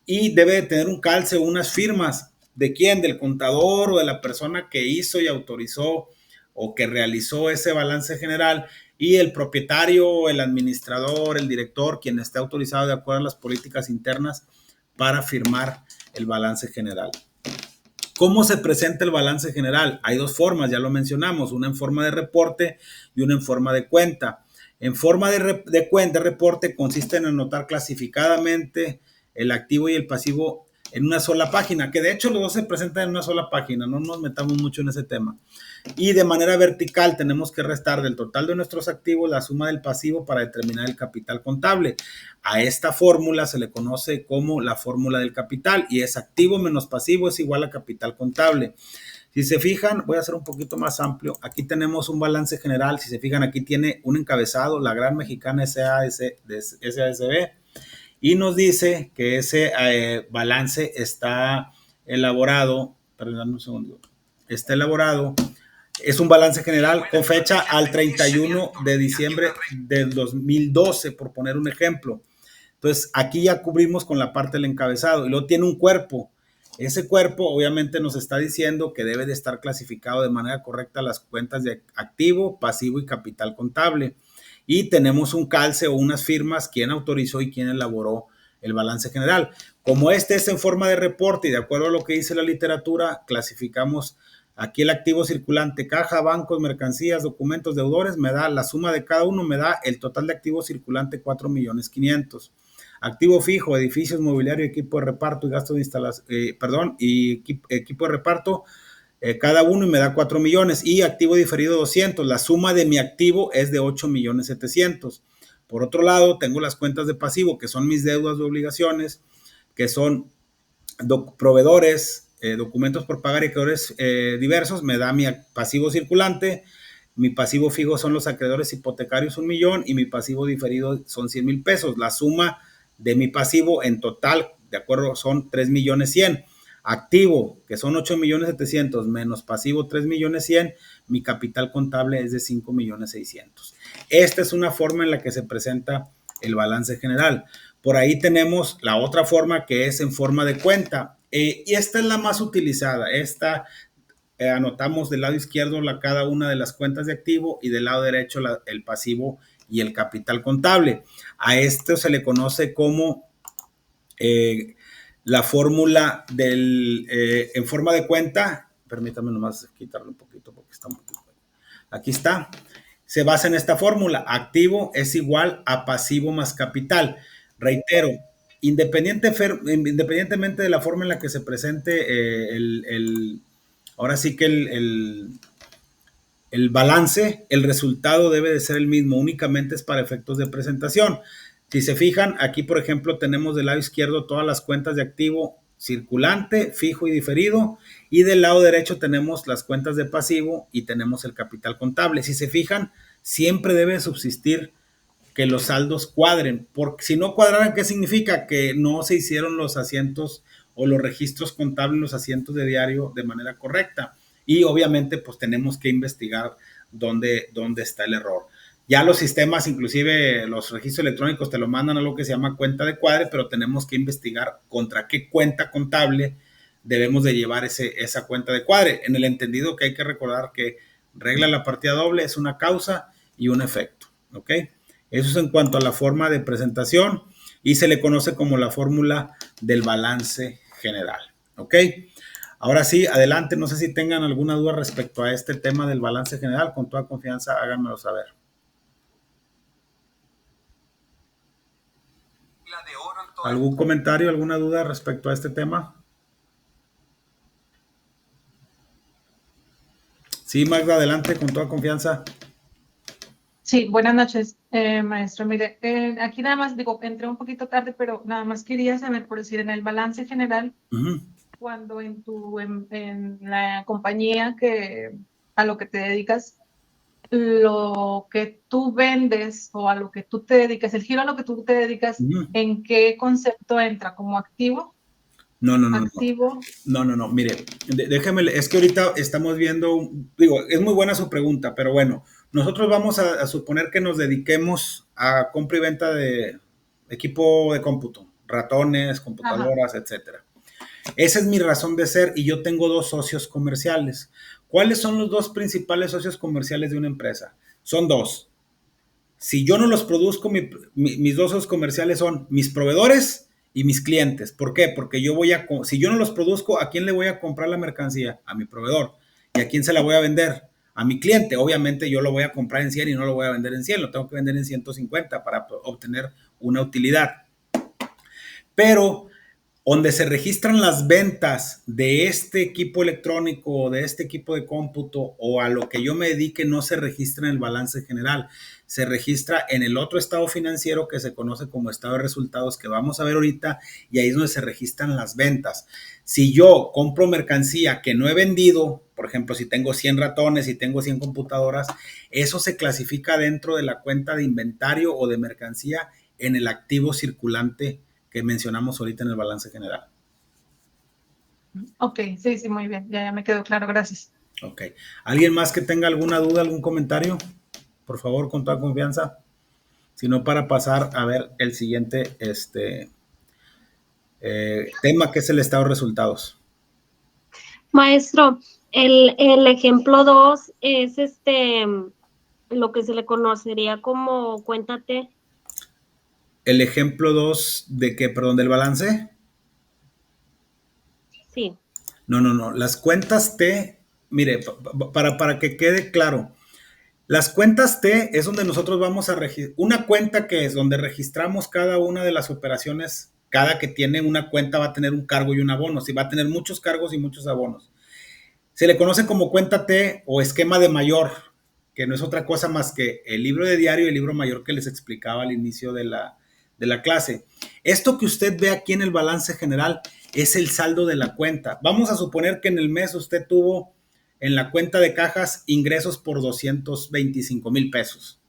Y debe tener un calce o unas firmas. ¿De quién? Del contador o de la persona que hizo y autorizó o que realizó ese balance general y el propietario, el administrador, el director, quien esté autorizado de acuerdo a las políticas internas para firmar el balance general. ¿Cómo se presenta el balance general? Hay dos formas, ya lo mencionamos, una en forma de reporte y una en forma de cuenta. En forma de cuenta, reporte consiste en anotar clasificadamente el activo y el pasivo en una sola página, que de hecho los dos se presentan en una sola página, no nos metamos mucho en ese tema. Y de manera vertical tenemos que restar del total de nuestros activos la suma del pasivo para determinar el capital contable. A esta fórmula se le conoce como la fórmula del capital y es activo menos pasivo es igual a capital contable. Si se fijan, voy a hacer un poquito más amplio. Aquí tenemos un balance general. Si se fijan, aquí tiene un encabezado, la Gran Mexicana SASB, y nos dice que ese balance está elaborado, perdón un segundo, está elaborado, es un balance general con fecha al 31 de diciembre del 2012, por poner un ejemplo. Entonces, aquí ya cubrimos con la parte del encabezado y luego tiene un cuerpo. Ese cuerpo obviamente nos está diciendo que debe de estar clasificado de manera correcta las cuentas de activo, pasivo y capital contable. Y tenemos un calce o unas firmas, quién autorizó y quién elaboró el balance general. Como este es en forma de reporte y de acuerdo a lo que dice la literatura, clasificamos aquí el activo circulante, caja, bancos, mercancías, documentos, deudores, me da la suma de cada uno, me da el total de activo circulante 4,500,000. Activo fijo, edificios, mobiliario, equipo de reparto y gasto de instalación, y equipo de reparto, cada uno y me da 4 millones. Y activo diferido 200. La suma de mi activo es de 8,700,000. Por otro lado, tengo las cuentas de pasivo, que son mis deudas de obligaciones, que son proveedores, documentos por pagar y acreedores diversos, me da mi pasivo circulante. Mi pasivo fijo son los acreedores hipotecarios 1,000,000 y mi pasivo diferido son 100,000 pesos. La suma de mi pasivo en total, de acuerdo, son 3,100,000. Activo, que son 8,700,000 menos pasivo 3,100,000, mi capital contable es de 5,600,000. Esta es una forma en la que se presenta el balance general. Por ahí tenemos la otra forma que es en forma de cuenta. Y esta es la más utilizada. Esta anotamos del lado izquierdo cada una de las cuentas de activo y del lado derecho el pasivo y el capital contable. A esto se le conoce como la fórmula en forma de cuenta. Permítame nomás quitarle un poquito porque está muy... Aquí está. Se basa en esta fórmula. Activo es igual a pasivo más capital. Reitero, independientemente de la forma en la que se presente ahora sí que el balance, el resultado debe de ser el mismo, únicamente es para efectos de presentación. Si se fijan, aquí por ejemplo tenemos del lado izquierdo todas las cuentas de activo circulante, fijo y diferido, y del lado derecho tenemos las cuentas de pasivo y tenemos el capital contable. Si se fijan, siempre debe subsistir que los saldos cuadren, porque si no cuadraran, ¿qué significa? Que no se hicieron los asientos o los registros contables, los asientos de diario de manera correcta. Y obviamente pues tenemos que investigar dónde está el error. Ya los sistemas, inclusive los registros electrónicos te lo mandan a lo que se llama cuenta de cuadre, pero tenemos que investigar contra qué cuenta contable debemos de llevar esa cuenta de cuadre, en el entendido que hay que recordar que regla la partida doble es una causa y un efecto, ¿ok? Eso es en cuanto a la forma de presentación y se le conoce como la fórmula del balance general, ¿ok? Ahora sí, adelante, no sé si tengan alguna duda respecto a este tema del balance general, con toda confianza háganmelo saber. ¿Algún comentario, alguna duda respecto a este tema? Sí, Magda, adelante, con toda confianza. Sí, buenas noches, maestro. Mire, aquí nada más digo, entré un poquito tarde, pero nada más quería saber, por decir, en el balance general, cuando en la compañía a lo que te dedicas, lo que tú vendes o a lo que tú te dedicas, el giro a lo que tú te dedicas, ¿en qué concepto entra? ¿Como activo? No. Activo. No. Mire, déjeme, es que ahorita estamos viendo, digo, es muy buena su pregunta, pero bueno, nosotros vamos a suponer que nos dediquemos a compra y venta de equipo de cómputo, ratones, computadoras, etcétera. Esa es mi razón de ser y yo tengo 2 socios comerciales. ¿Cuáles son los 2 principales socios comerciales de una empresa? Son 2. Si yo no los produzco, mis 2 socios comerciales son mis proveedores y mis clientes. ¿Por qué? Porque si yo no los produzco, ¿a quién le voy a comprar la mercancía? A mi proveedor. ¿Y a quién se la voy a vender? A mi cliente. Obviamente yo lo voy a comprar en 100 y no lo voy a vender en 100, lo tengo que vender en 150 para obtener una utilidad. Pero donde se registran las ventas de este equipo electrónico o de este equipo de cómputo o a lo que yo me dedique no se registra en el balance general, se registra en el otro estado financiero que se conoce como estado de resultados que vamos a ver ahorita y ahí es donde se registran las ventas. Si yo compro mercancía que no he vendido, por ejemplo, si tengo 100 ratones y tengo 100 computadoras, eso se clasifica dentro de la cuenta de inventario o de mercancía en el activo circulante que mencionamos ahorita en el balance general. Ok, sí, muy bien, ya me quedó claro, gracias. Ok. ¿Alguien más que tenga alguna duda, algún comentario? Por favor, con toda confianza. Si no, para pasar a ver el siguiente tema, que es el estado de resultados. Maestro, el ejemplo 2 es lo que se le conocería como cuenta T. El ejemplo 2 de qué, perdón, del balance. Sí. No. Las cuentas T, mire, para que quede claro, las cuentas T es donde nosotros vamos a registrar, una cuenta que es donde registramos cada una de las operaciones, cada que tiene una cuenta va a tener un cargo y un abono, si va a tener muchos cargos y muchos abonos. Se le conoce como cuenta T o esquema de mayor, que no es otra cosa más que el libro de diario y el libro mayor que les explicaba al inicio de la clase. Esto que usted ve aquí en el balance general es el saldo de la cuenta. Vamos a suponer que en el mes usted tuvo en la cuenta de cajas ingresos por 225,000 pesos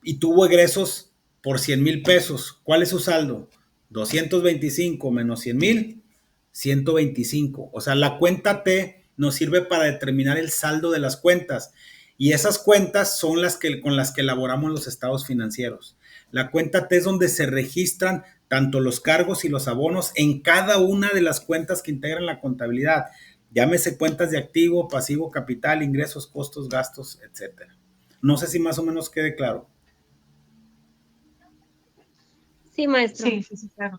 y tuvo egresos por 100,000 pesos. ¿Cuál es su saldo? 225 menos 100,000, 125. O sea, la cuenta T nos sirve para determinar el saldo de las cuentas y esas cuentas son con las que elaboramos los estados financieros. La cuenta T es donde se registran tanto los cargos y los abonos en cada una de las cuentas que integran la contabilidad. Llámese cuentas de activo, pasivo, capital, ingresos, costos, gastos, etcétera. No sé si más o menos quede claro. Sí, maestro. Sí, claro.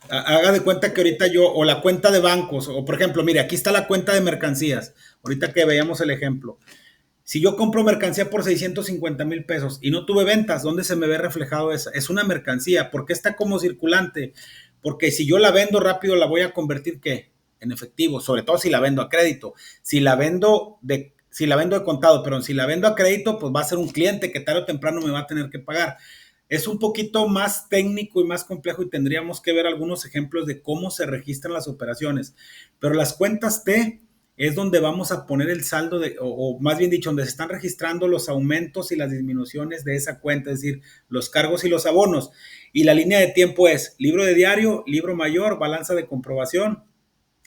Haga de cuenta que ahorita o la cuenta de bancos, o por ejemplo, mire, aquí está la cuenta de mercancías, ahorita que veíamos el ejemplo. Si yo compro mercancía por 650,000 pesos y no tuve ventas, ¿dónde se me ve reflejado esa? Es una mercancía. ¿Por qué está como circulante? Porque si yo la vendo rápido, la voy a convertir, ¿qué? En efectivo, sobre todo si la vendo a crédito. Si la vendo de contado, pero si la vendo a crédito, pues va a ser un cliente que tarde o temprano me va a tener que pagar. Es un poquito más técnico y más complejo y tendríamos que ver algunos ejemplos de cómo se registran las operaciones. Pero las cuentas T es donde vamos a poner el saldo o más bien dicho, donde se están registrando los aumentos y las disminuciones de esa cuenta, es decir, los cargos y los abonos. Y la línea de tiempo es libro de diario, libro mayor, balanza de comprobación,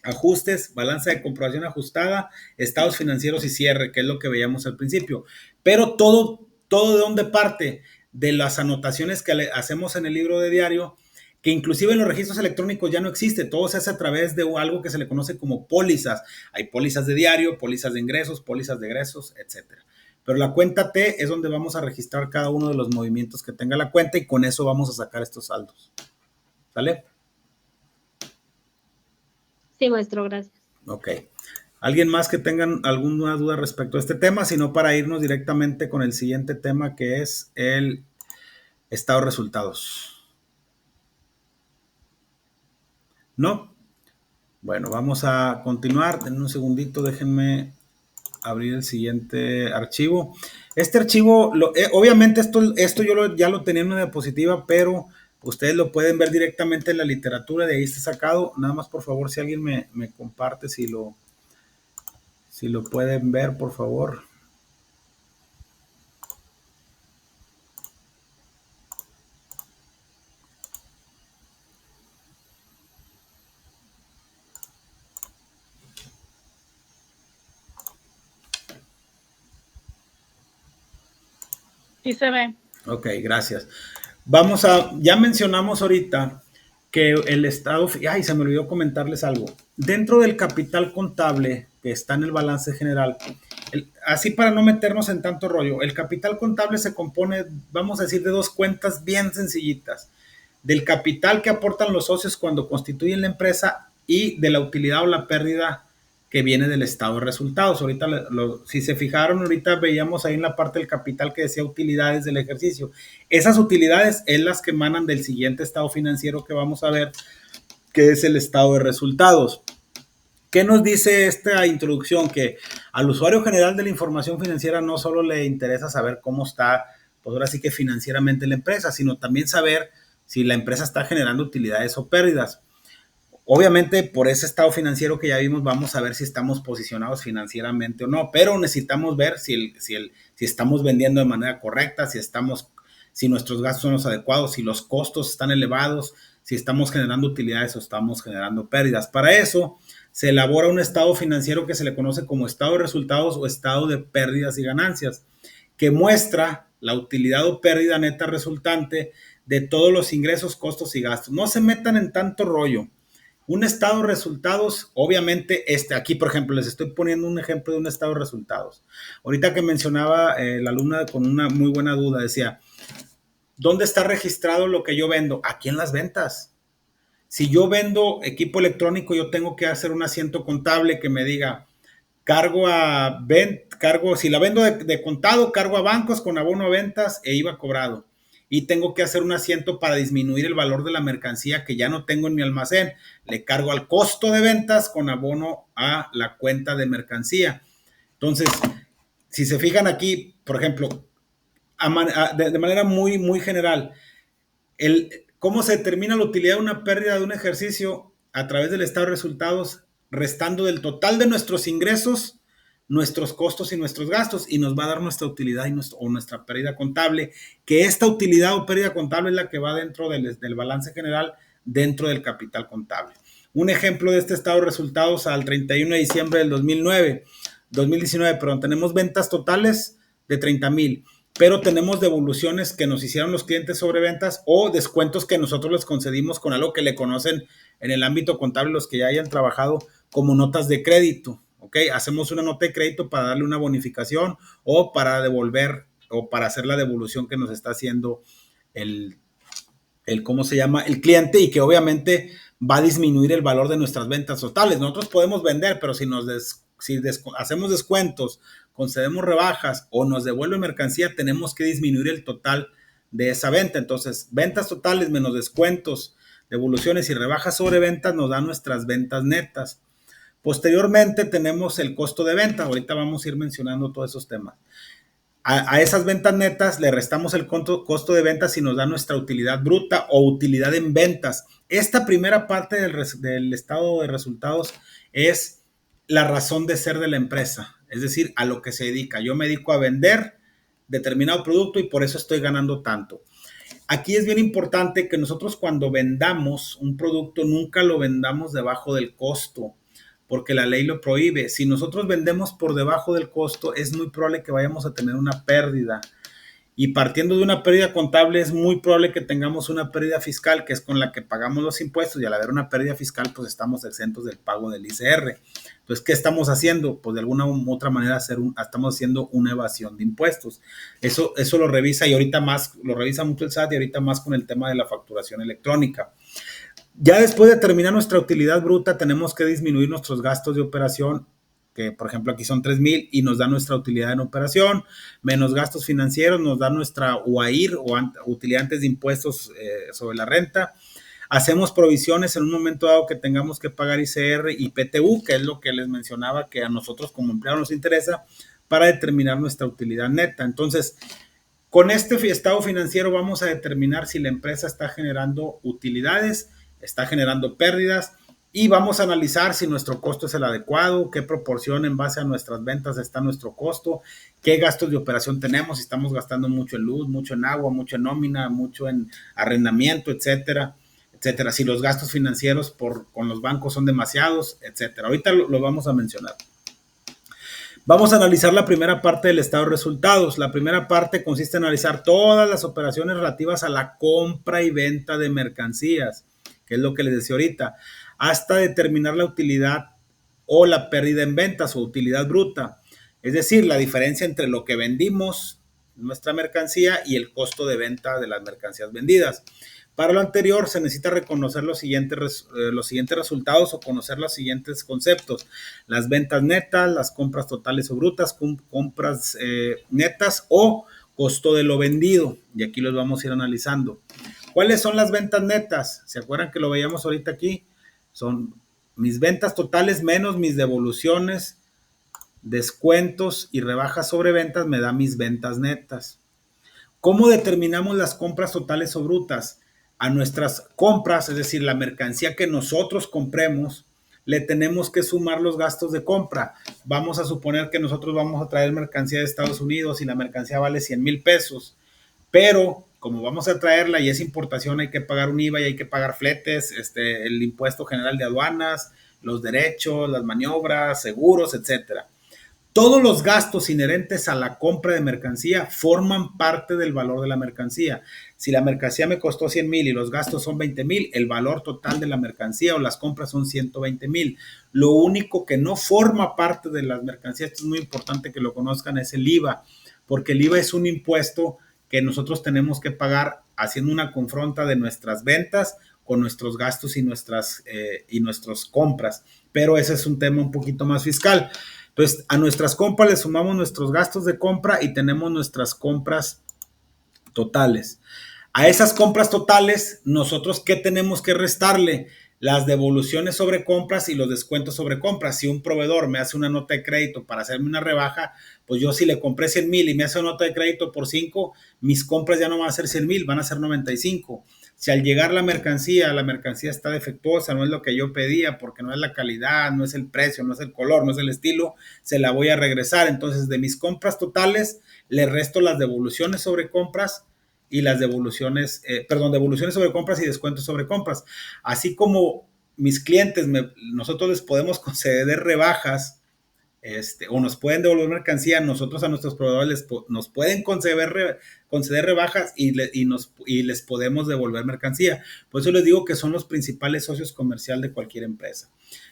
ajustes, balanza de comprobación ajustada, estados financieros y cierre, que es lo que veíamos al principio. Pero todo de dónde parte, de las anotaciones que hacemos en el libro de diario, que inclusive en los registros electrónicos ya no existe, todo se hace a través de algo que se le conoce como pólizas. Hay pólizas de diario, pólizas de ingresos, pólizas de egresos, etcétera. Pero la cuenta T es donde vamos a registrar cada uno de los movimientos que tenga la cuenta y con eso vamos a sacar estos saldos. ¿Sale? Sí, maestro, gracias. Ok. ¿Alguien más que tengan alguna duda respecto a este tema? Si no, para irnos directamente con el siguiente tema, que es el estado de resultados. ¿No? Bueno, vamos a continuar. En un segundito, déjenme abrir el siguiente archivo. Este archivo, obviamente esto yo ya lo tenía en una diapositiva, pero ustedes lo pueden ver directamente en la literatura, de ahí está sacado. Nada más, por favor, si alguien me comparte, si lo pueden ver, por favor. Sí se ve. Ok, gracias. Ya mencionamos ahorita que el estado, se me olvidó comentarles algo. Dentro del capital contable que está en el balance general, así para no meternos en tanto rollo, el capital contable se compone, vamos a decir, de dos cuentas bien sencillitas. Del capital que aportan los socios cuando constituyen la empresa y de la utilidad o la pérdida que viene del estado de resultados. Ahorita, si se fijaron, ahorita veíamos ahí en la parte del capital que decía utilidades del ejercicio. Esas utilidades es las que emanan del siguiente estado financiero que vamos a ver, que es el estado de resultados. ¿Qué nos dice esta introducción? Que al usuario general de la información financiera no solo le interesa saber cómo está, pues ahora sí que financieramente la empresa, sino también saber si la empresa está generando utilidades o pérdidas. Obviamente, por ese estado financiero que ya vimos, vamos a ver si estamos posicionados financieramente o no, pero necesitamos ver si estamos vendiendo de manera correcta, si nuestros gastos son los adecuados, si los costos están elevados, si estamos generando utilidades o estamos generando pérdidas. Para eso, se elabora un estado financiero que se le conoce como estado de resultados o estado de pérdidas y ganancias, que muestra la utilidad o pérdida neta resultante de todos los ingresos, costos y gastos. No se metan en tanto rollo. Un estado de resultados, obviamente, aquí, por ejemplo, les estoy poniendo un ejemplo de un estado de resultados. Ahorita que mencionaba la alumna con una muy buena duda, decía, ¿dónde está registrado lo que yo vendo? Aquí en las ventas. Si yo vendo equipo electrónico, yo tengo que hacer un asiento contable que me diga, si la vendo de contado, cargo a bancos con abono a ventas e IVA cobrado. Y tengo que hacer un asiento para disminuir el valor de la mercancía que ya no tengo en mi almacén. Le cargo al costo de ventas con abono a la cuenta de mercancía. Entonces, si se fijan aquí, por ejemplo, de manera muy, muy general, cómo se determina la utilidad de una pérdida de un ejercicio a través del estado de resultados, restando del total de nuestros ingresos, nuestros costos y nuestros gastos, y nos va a dar nuestra utilidad o nuestra pérdida contable, que esta utilidad o pérdida contable es la que va dentro del balance general, dentro del capital contable. Un ejemplo de este estado de resultados al 31 de diciembre del 2019, tenemos ventas totales de 30,000, pero tenemos devoluciones que nos hicieron los clientes sobre ventas o descuentos que nosotros les concedimos con algo que le conocen en el ámbito contable los que ya hayan trabajado como notas de crédito. ¿Ok? Hacemos una nota de crédito para darle una bonificación o para devolver o para hacer la devolución que nos está haciendo ¿cómo se llama? El cliente, y que obviamente va a disminuir el valor de nuestras ventas totales. Nosotros podemos vender, pero si hacemos descuentos, concedemos rebajas o nos devuelve mercancía, tenemos que disminuir el total de esa venta. Entonces, ventas totales menos descuentos, devoluciones y rebajas sobre ventas nos dan nuestras ventas netas. Posteriormente tenemos el costo de venta. Ahorita vamos a ir mencionando todos esos temas. A esas ventas netas le restamos el costo de ventas y nos da nuestra utilidad bruta o utilidad en ventas. Esta primera parte del estado de resultados es la razón de ser de la empresa, es decir, a lo que se dedica. Yo me dedico a vender determinado producto y por eso estoy ganando tanto. Aquí es bien importante que nosotros cuando vendamos un producto nunca lo vendamos debajo del costo, porque la ley lo prohíbe. Si nosotros vendemos por debajo del costo, es muy probable que vayamos a tener una pérdida. Y partiendo de una pérdida contable, es muy probable que tengamos una pérdida fiscal, que es con la que pagamos los impuestos, y al haber una pérdida fiscal, pues estamos exentos del pago del ICR. Entonces, ¿qué estamos haciendo? Pues de alguna u otra manera estamos haciendo una evasión de impuestos. Eso lo revisa, y ahorita más, lo revisa mucho el SAT, y ahorita más con el tema de la facturación electrónica. Ya después de terminar nuestra utilidad bruta, tenemos que disminuir nuestros gastos de operación, que por ejemplo aquí son 3,000 y nos da nuestra utilidad en operación, menos gastos financieros, nos da nuestra UAIR o utilidad antes de impuestos sobre la renta. Hacemos provisiones en un momento dado que tengamos que pagar ICR y PTU, que es lo que les mencionaba que a nosotros como empleados nos interesa para determinar nuestra utilidad neta. Entonces, con este estado financiero vamos a determinar si la empresa está generando utilidades, está generando pérdidas, y vamos a analizar si nuestro costo es el adecuado, qué proporción en base a nuestras ventas está nuestro costo, qué gastos de operación tenemos, si estamos gastando mucho en luz, mucho en agua, mucho en nómina, mucho en arrendamiento, etcétera, etcétera. Si los gastos financieros con los bancos son demasiados, etcétera. Ahorita lo vamos a mencionar. Vamos a analizar la primera parte del estado de resultados. La primera parte consiste en analizar todas las operaciones relativas a la compra y venta de mercancías, que es lo que les decía ahorita, hasta determinar la utilidad o la pérdida en ventas o utilidad bruta. Es decir, la diferencia entre lo que vendimos, nuestra mercancía, y el costo de venta de las mercancías vendidas. Para lo anterior se necesita reconocer los siguientes resultados o conocer los siguientes conceptos: las ventas netas, las compras totales o brutas, compras netas o costo de lo vendido. Y aquí los vamos a ir analizando. ¿Cuáles son las ventas netas? ¿Se acuerdan que lo veíamos ahorita aquí? Son mis ventas totales menos mis devoluciones, descuentos y rebajas sobre ventas, me da mis ventas netas. ¿Cómo determinamos las compras totales o brutas? A nuestras compras, es decir, la mercancía que nosotros compremos, le tenemos que sumar los gastos de compra. Vamos a suponer que nosotros vamos a traer mercancía de Estados Unidos y la mercancía vale 100,000 pesos, pero como vamos a traerla y es importación, hay que pagar un IVA y hay que pagar fletes, el impuesto general de aduanas, los derechos, las maniobras, seguros, etcétera. Todos los gastos inherentes a la compra de mercancía forman parte del valor de la mercancía. Si la mercancía me costó 100,000 y los gastos son 20,000, el valor total de la mercancía o las compras son 120,000. Lo único que no forma parte de las mercancías, esto es muy importante que lo conozcan, es el IVA, porque el IVA es un impuesto que nosotros tenemos que pagar haciendo una confronta de nuestras ventas con nuestros gastos y nuestras compras. Pero ese es un tema un poquito más fiscal. Entonces, a nuestras compras le sumamos nuestros gastos de compra y tenemos nuestras compras totales. A esas compras totales, nosotros, ¿qué tenemos que restarle? Las devoluciones sobre compras y los descuentos sobre compras. Si un proveedor me hace una nota de crédito para hacerme una rebaja, pues yo si le compré 100,000 y me hace una nota de crédito por 5, mis compras ya no van a ser 100,000, van a ser 95. Si al llegar la mercancía está defectuosa, no es lo que yo pedía, porque no es la calidad, no es el precio, no es el color, no es el estilo, se la voy a regresar. Entonces, de mis compras totales, le resto las devoluciones sobre compras y las devoluciones sobre compras y descuentos sobre compras. Así como mis clientes, nosotros les podemos conceder rebajas, o nos pueden devolver mercancía, nosotros a nuestros proveedores nos pueden conceder rebajas y les podemos devolver mercancía. Por eso les digo que son los principales socios comerciales de cualquier empresa.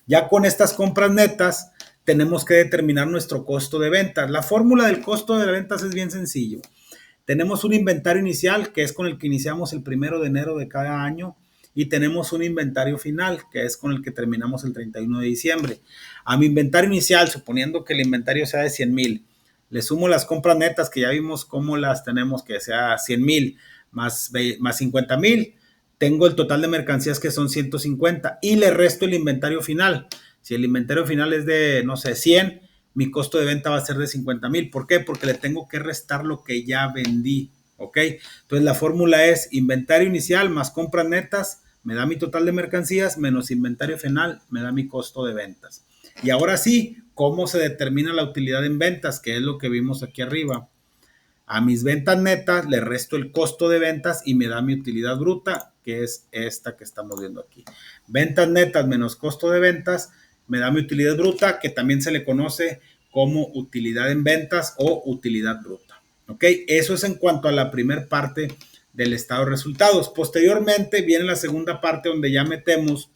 Ya con estas compras netas, tenemos que determinar nuestro costo de ventas. La fórmula del costo de ventas es bien sencillo. Tenemos un inventario inicial, que es con el que iniciamos el 1 de enero de cada año, y tenemos un inventario final, que es con el que terminamos el 31 de diciembre. A mi inventario inicial, suponiendo que el inventario sea de 100,000, le sumo las compras netas, que ya vimos cómo las tenemos, que sea 100,000 más 50,000, tengo el total de mercancías que son 150, y le resto el inventario final. Si el inventario final es de, no sé, 100, mi costo de venta va a ser de 50,000. ¿Por qué? Porque le tengo que restar lo que ya vendí, ¿ok? Entonces, la fórmula es inventario inicial más compras netas, me da mi total de mercancías, menos inventario final, me da mi costo de ventas. Y ahora sí, ¿cómo se determina la utilidad en ventas? Que es lo que vimos aquí arriba. A mis ventas netas le resto el costo de ventas y me da mi utilidad bruta, que es esta que estamos viendo aquí. Ventas netas menos costo de ventas me da mi utilidad bruta, que también se le conoce como utilidad en ventas o utilidad bruta. ¿Ok? Eso es en cuanto a la primera parte del estado de resultados. Posteriormente viene la segunda parte donde ya metemos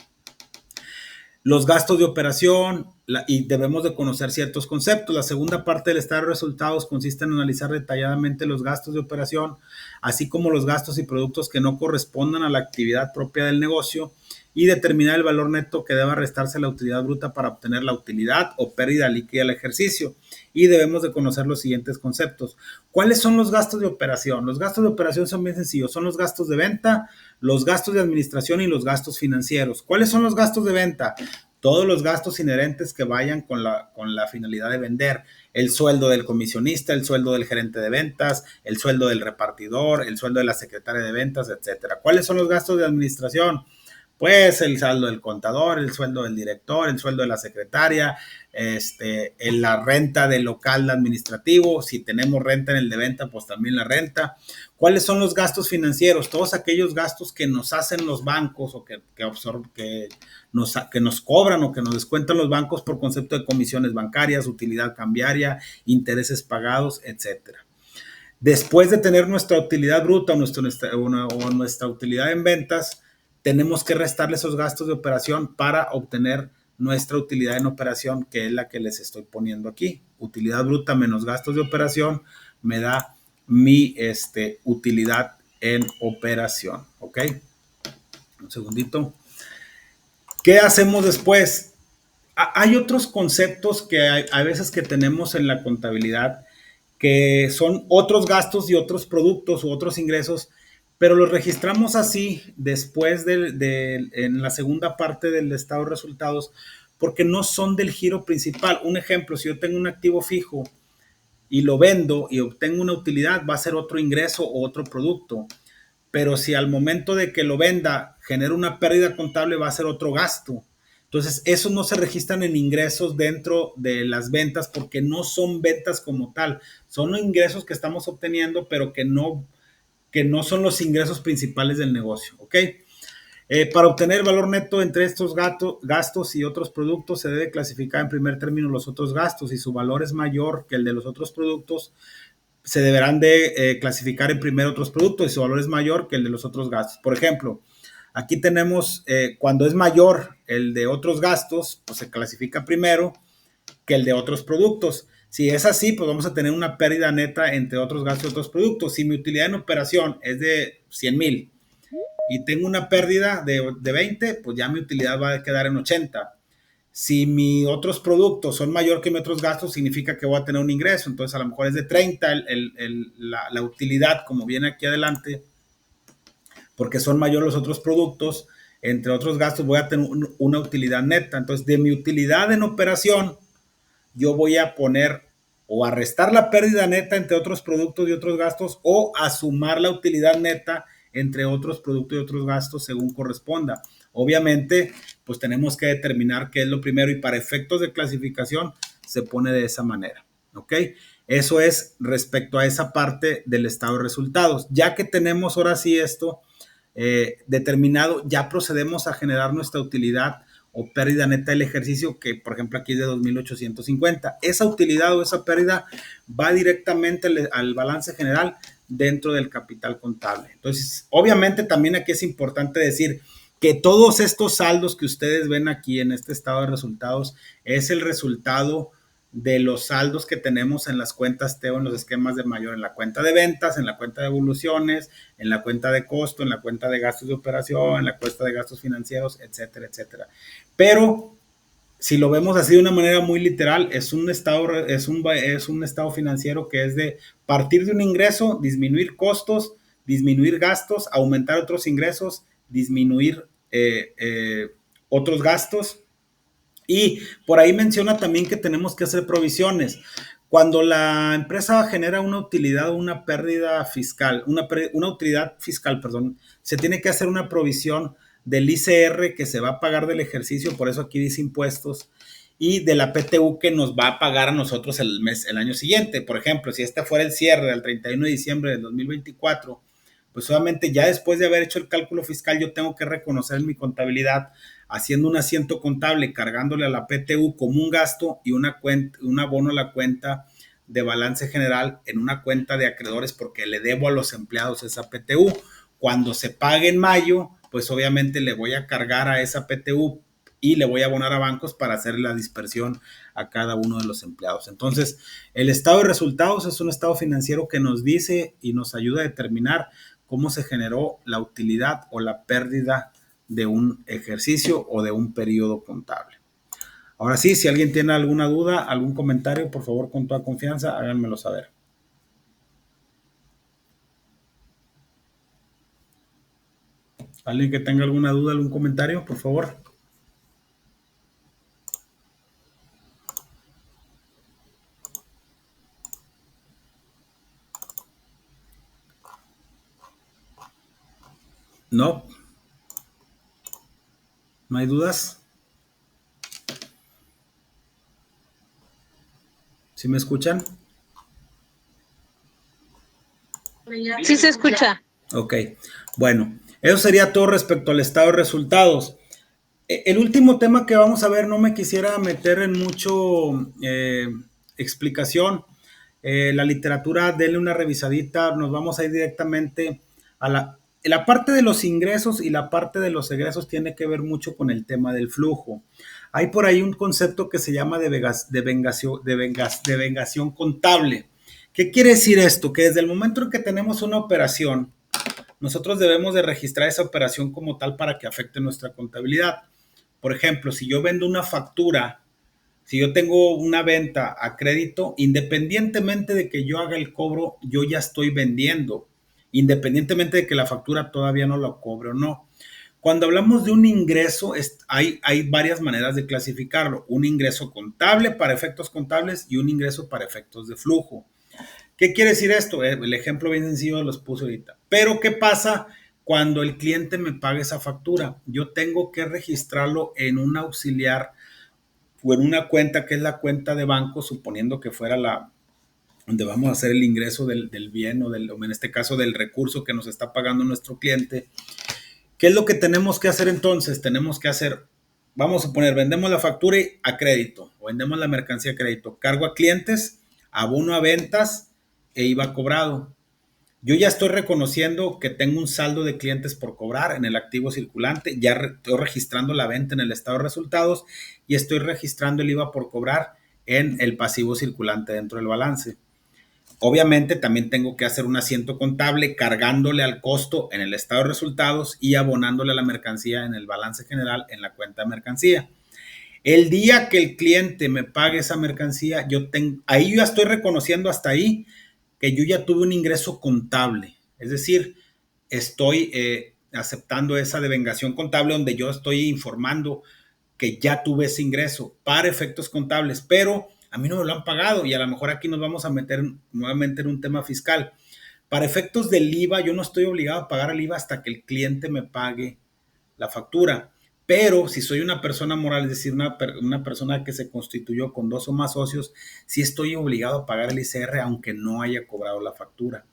los gastos de operación y debemos de conocer ciertos conceptos. La segunda parte del estado de resultados consiste en analizar detalladamente los gastos de operación, así como los gastos y productos que no correspondan a la actividad propia del negocio, y determinar el valor neto que deba restarse a la utilidad bruta para obtener la utilidad o pérdida líquida del ejercicio. Y debemos de conocer los siguientes conceptos. ¿Cuáles son los gastos de operación? Los gastos de operación son bien sencillos. Son los gastos de venta, los gastos de administración y los gastos financieros. ¿Cuáles son los gastos de venta? Todos los gastos inherentes que vayan con la finalidad de vender. El sueldo del comisionista, el sueldo del gerente de ventas, el sueldo del repartidor, el sueldo de la secretaria de ventas, etcétera. ¿Cuáles son los gastos de administración? Pues el saldo del contador, el sueldo del director, el sueldo de la secretaria, la renta del local administrativo. Si tenemos renta en el de venta, pues también la renta. ¿Cuáles son los gastos financieros? Todos aquellos gastos que nos hacen los bancos o que nos cobran o que nos descuentan los bancos por concepto de comisiones bancarias, utilidad cambiaria, intereses pagados, etcétera. Después de tener nuestra utilidad bruta o nuestra utilidad en ventas, tenemos que restarle esos gastos de operación para obtener nuestra utilidad en operación, que es la que les estoy poniendo aquí. Utilidad bruta menos gastos de operación me da mi utilidad en operación. ¿Ok? Un segundito. ¿Qué hacemos después? Hay otros conceptos que hay veces que tenemos en la contabilidad, que son otros gastos y otros productos u otros ingresos, pero los registramos así después en la segunda parte del estado de resultados, porque no son del giro principal. Un ejemplo, si yo tengo un activo fijo y lo vendo y obtengo una utilidad, va a ser otro ingreso o otro producto. Pero si al momento de que lo venda genera una pérdida contable, va a ser otro gasto. Entonces, esos no se registran en ingresos dentro de las ventas porque no son ventas como tal. Son ingresos que estamos obteniendo, pero que no son los ingresos principales del negocio, ¿ok? Para obtener valor neto entre estos gastos y otros productos, se debe clasificar en primer término los otros gastos. Si su valor es mayor que el de los otros productos, se deberán de clasificar en primer otros productos, y su valor es mayor que el de los otros gastos. Por ejemplo, aquí tenemos, cuando es mayor el de otros gastos, pues se clasifica primero que el de otros productos. Si es así, pues vamos a tener una pérdida neta entre otros gastos y otros productos. Si mi utilidad en operación es de 100,000 y tengo una pérdida de 20, pues ya mi utilidad va a quedar en 80. Si mis otros productos son mayor que mis otros gastos, significa que voy a tener un ingreso. Entonces, a lo mejor es de 30 la utilidad, como viene aquí adelante, porque son mayores los otros productos. Entre otros gastos, voy a tener una utilidad neta. Entonces, de mi utilidad en operación, yo voy a poner o a restar la pérdida neta entre otros productos y otros gastos, o a sumar la utilidad neta entre otros productos y otros gastos según corresponda. Obviamente, pues tenemos que determinar qué es lo primero, y para efectos de clasificación se pone de esa manera, ¿ok? Eso es respecto a esa parte del estado de resultados. Ya que tenemos ahora sí esto determinado, ya procedemos a generar nuestra utilidad o pérdida neta del ejercicio, que por ejemplo aquí es de 2,850. Esa utilidad o esa pérdida va directamente al balance general dentro del capital contable. Entonces, obviamente también aquí es importante decir que todos estos saldos que ustedes ven aquí en este estado de resultados es el resultado de los saldos que tenemos en las cuentas TEO, en los esquemas de mayor, en la cuenta de ventas, en la cuenta de evoluciones, en la cuenta de costo, en la cuenta de gastos de operación, en la cuenta de gastos financieros, etcétera, etcétera. Pero si lo vemos así de una manera muy literal, es un estado financiero que es de partir de un ingreso, disminuir costos, disminuir gastos, aumentar otros ingresos, disminuir otros gastos. Y por ahí menciona también que tenemos que hacer provisiones. Cuando la empresa genera una utilidad o una pérdida fiscal, una utilidad fiscal, perdón, se tiene que hacer una provisión del ICR que se va a pagar del ejercicio, por eso aquí dice impuestos, y de la PTU que nos va a pagar a nosotros el año siguiente. Por ejemplo, si este fuera el cierre del 31 de diciembre del 2024, pues solamente ya después de haber hecho el cálculo fiscal, yo tengo que reconocer en mi contabilidad, haciendo un asiento contable, cargándole a la PTU como un gasto y un abono a la cuenta de balance general en una cuenta de acreedores, porque le debo a los empleados esa PTU. Cuando se pague en mayo, pues obviamente le voy a cargar a esa PTU y le voy a abonar a bancos para hacer la dispersión a cada uno de los empleados. Entonces, el estado de resultados es un estado financiero que nos dice y nos ayuda a determinar cómo se generó la utilidad o la pérdida de un ejercicio o de un periodo contable. Ahora sí, si alguien tiene alguna duda, algún comentario, por favor, con toda confianza, háganmelo saber. ¿Alguien que tenga alguna duda, algún comentario, por favor? No. ¿No hay dudas? ¿Sí me escuchan? Sí se escucha. Ok, bueno, eso sería todo respecto al estado de resultados. El último tema que vamos a ver, no me quisiera meter en mucho explicación. La literatura, denle una revisadita, nos vamos a ir directamente a la parte de los ingresos, y la parte de los egresos tiene que ver mucho con el tema del flujo. Hay por ahí un concepto que se llama devengación contable. ¿Qué quiere decir esto? Que desde el momento en que tenemos una operación, nosotros debemos de registrar esa operación como tal para que afecte nuestra contabilidad. Por ejemplo, si yo vendo una factura, si yo tengo una venta a crédito, independientemente de que yo haga el cobro, yo ya estoy vendiendo, independientemente de que la factura todavía no la cobre o no. Cuando hablamos de un ingreso, hay varias maneras de clasificarlo. Un ingreso contable para efectos contables y un ingreso para efectos de flujo. ¿Qué quiere decir esto? El ejemplo bien sencillo los puse ahorita. Pero, ¿qué pasa cuando el cliente me paga esa factura? Yo tengo que registrarlo en un auxiliar o en una cuenta que es la cuenta de banco, suponiendo que fuera donde vamos a hacer el ingreso del bien o en este caso del recurso que nos está pagando nuestro cliente. ¿Qué es lo que tenemos que hacer entonces? Tenemos que hacer, vamos a poner, vendemos la factura a crédito o vendemos la mercancía a crédito, cargo a clientes, abono a ventas e IVA cobrado. Yo ya estoy reconociendo que tengo un saldo de clientes por cobrar en el activo circulante, ya estoy registrando la venta en el estado de resultados y estoy registrando el IVA por cobrar en el pasivo circulante dentro del balance. Obviamente también tengo que hacer un asiento contable cargándole al costo en el estado de resultados y abonándole a la mercancía en el balance general en la cuenta de mercancía. El día que el cliente me pague esa mercancía, ahí yo ya estoy reconociendo hasta ahí que yo ya tuve un ingreso contable. Es decir, estoy aceptando esa devengación contable donde yo estoy informando que ya tuve ese ingreso para efectos contables, pero a mí no me lo han pagado y a lo mejor aquí nos vamos a meter nuevamente en un tema fiscal. Para efectos del IVA, yo no estoy obligado a pagar el IVA hasta que el cliente me pague la factura. Pero si soy una persona moral, es decir, una persona que se constituyó con 2 o más socios, sí estoy obligado a pagar el ICR aunque no haya cobrado la factura.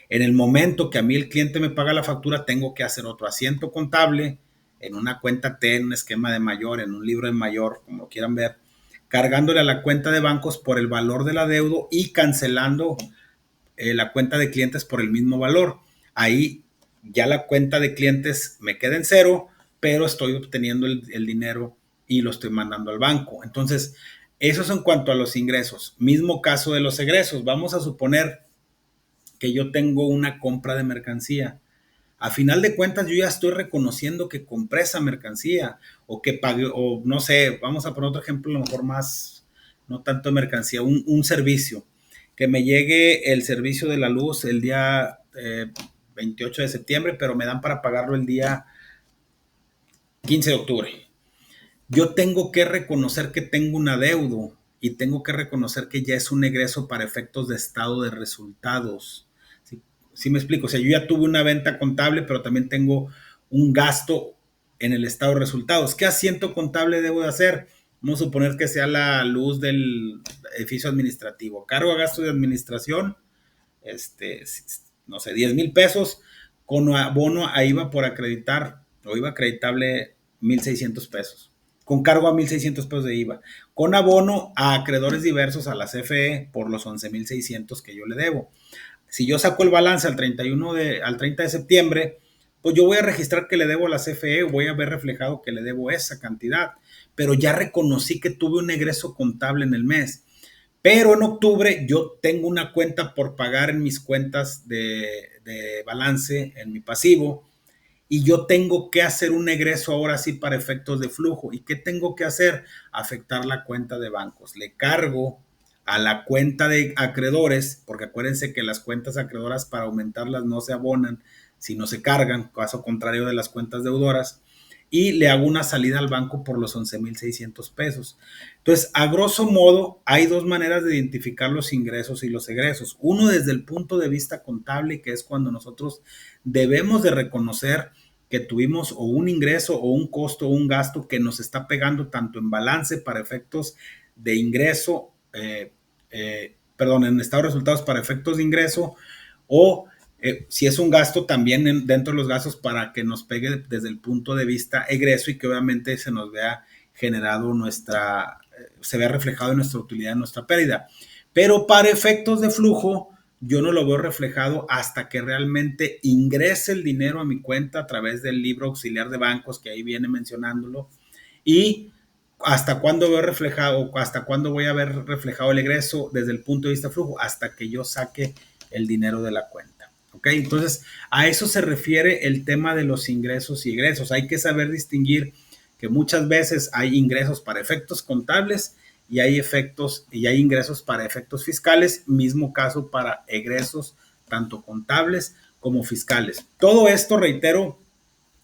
En el momento que a mí el cliente me paga la factura, tengo que hacer otro asiento contable en una cuenta T, en un esquema de mayor, en un libro de mayor, como quieran ver, cargándole a la cuenta de bancos por el valor del adeudo y cancelando la cuenta de clientes por el mismo valor. Ahí ya la cuenta de clientes me queda en cero, pero estoy obteniendo el dinero y lo estoy mandando al banco. Entonces, eso es en cuanto a los ingresos. Mismo caso de los egresos. Vamos a suponer que yo tengo una compra de mercancía. A final de cuentas, yo ya estoy reconociendo que compré esa mercancía o que pagué, o no sé, vamos a poner otro ejemplo, a lo mejor más, no tanto mercancía, un servicio. Que me llegue el servicio de la luz el día 28 de septiembre, pero me dan para pagarlo el día 15 de octubre. Yo tengo que reconocer que tengo un adeudo y tengo que reconocer que ya es un egreso para efectos de estado de resultados. ¿Sí me explico? O sea, yo ya tuve una venta contable, pero también tengo un gasto en el estado de resultados. ¿Qué asiento contable debo de hacer? Vamos a suponer que sea la luz del edificio administrativo. Cargo a gasto de administración, no sé, 10,000 pesos con abono a IVA por acreditar o IVA acreditable 1,600 pesos. Con cargo a 1,600 pesos de IVA. Con abono a acreedores diversos a la CFE por los 11,600 que yo le debo. Si yo saco el balance al 30 de septiembre, pues yo voy a registrar que le debo a la CFE, voy a ver reflejado que le debo esa cantidad, pero ya reconocí que tuve un egreso contable en el mes. Pero en octubre yo tengo una cuenta por pagar en mis cuentas de balance, en mi pasivo, y yo tengo que hacer un egreso ahora sí para efectos de flujo. ¿Y qué tengo que hacer? Afectar la cuenta de bancos. Le cargo a la cuenta de acreedores, porque acuérdense que las cuentas acreedoras para aumentarlas no se abonan, sino se cargan, caso contrario de las cuentas deudoras, y le hago una salida al banco por los 11,600 pesos. Entonces, a grosso modo, hay 2 maneras de identificar los ingresos y los egresos. Uno desde el punto de vista contable, que es cuando nosotros debemos de reconocer que tuvimos o un ingreso o un costo o un gasto que nos está pegando tanto en balance para efectos de ingreso, en estado de resultados para efectos de ingreso, o si es un gasto también dentro de los gastos para que nos pegue desde el punto de vista egreso y que obviamente se nos vea generado se vea reflejado en nuestra utilidad, en nuestra pérdida. Pero para efectos de flujo, yo no lo veo reflejado hasta que realmente ingrese el dinero a mi cuenta a través del libro auxiliar de bancos, que ahí viene mencionándolo, y hasta cuándo veo reflejado, hasta cuándo voy a ver reflejado el egreso desde el punto de vista flujo, hasta que yo saque el dinero de la cuenta. ¿Ok? Entonces, a eso se refiere el tema de los ingresos y egresos. Hay que saber distinguir que muchas veces hay ingresos para efectos contables y hay ingresos para efectos fiscales, mismo caso para egresos tanto contables como fiscales. Todo esto, reitero,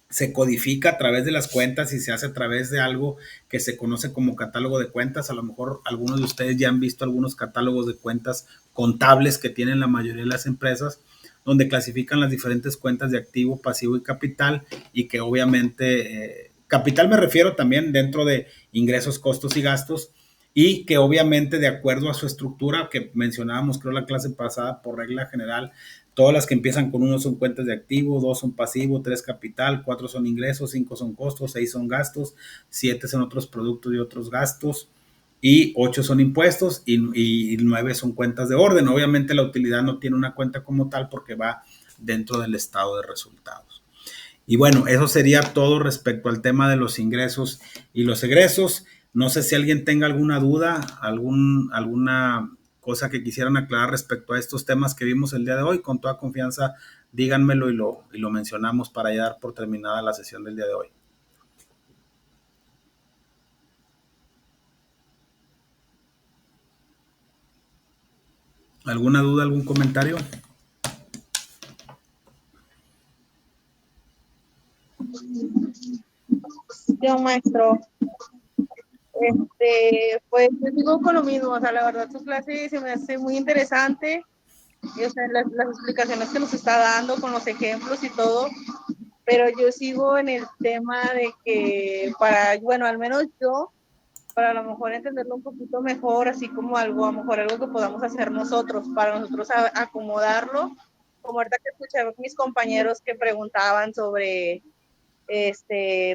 se codifica a través de las cuentas y se hace a través de algo que se conoce como catálogo de cuentas. A lo mejor algunos de ustedes ya han visto algunos catálogos de cuentas contables que tienen la mayoría de las empresas, donde clasifican las diferentes cuentas de activo, pasivo y capital, y que obviamente, capital me refiero también dentro de ingresos, costos y gastos, y que obviamente de acuerdo a su estructura que mencionábamos, creo la clase pasada, por regla general, todas las que empiezan con 1 son cuentas de activo, 2 son pasivo, 3 capital, 4 son ingresos, 5 son costos, 6 son gastos, 7 son otros productos y otros gastos, y 8 son impuestos y 9 son cuentas de orden. Obviamente la utilidad no tiene una cuenta como tal porque va dentro del estado de resultados. Y bueno, eso sería todo respecto al tema de los ingresos y los egresos. No sé si alguien tenga alguna duda, alguna cosa que quisieran aclarar respecto a estos temas que vimos el día de hoy, con toda confianza díganmelo y lo mencionamos para ya dar por terminada la sesión del día de hoy. ¿Alguna duda, algún comentario? Yo, maestro, pues yo digo con lo mismo, o sea, la verdad su clase se me hace muy interesante, y, o sea, las explicaciones que nos está dando con los ejemplos y todo, pero yo sigo en el tema de que bueno, al menos yo, para a lo mejor entenderlo un poquito mejor, así como algo, a lo mejor algo que podamos hacer nosotros, para nosotros acomodarlo, como ahorita que escuché a mis compañeros que preguntaban sobre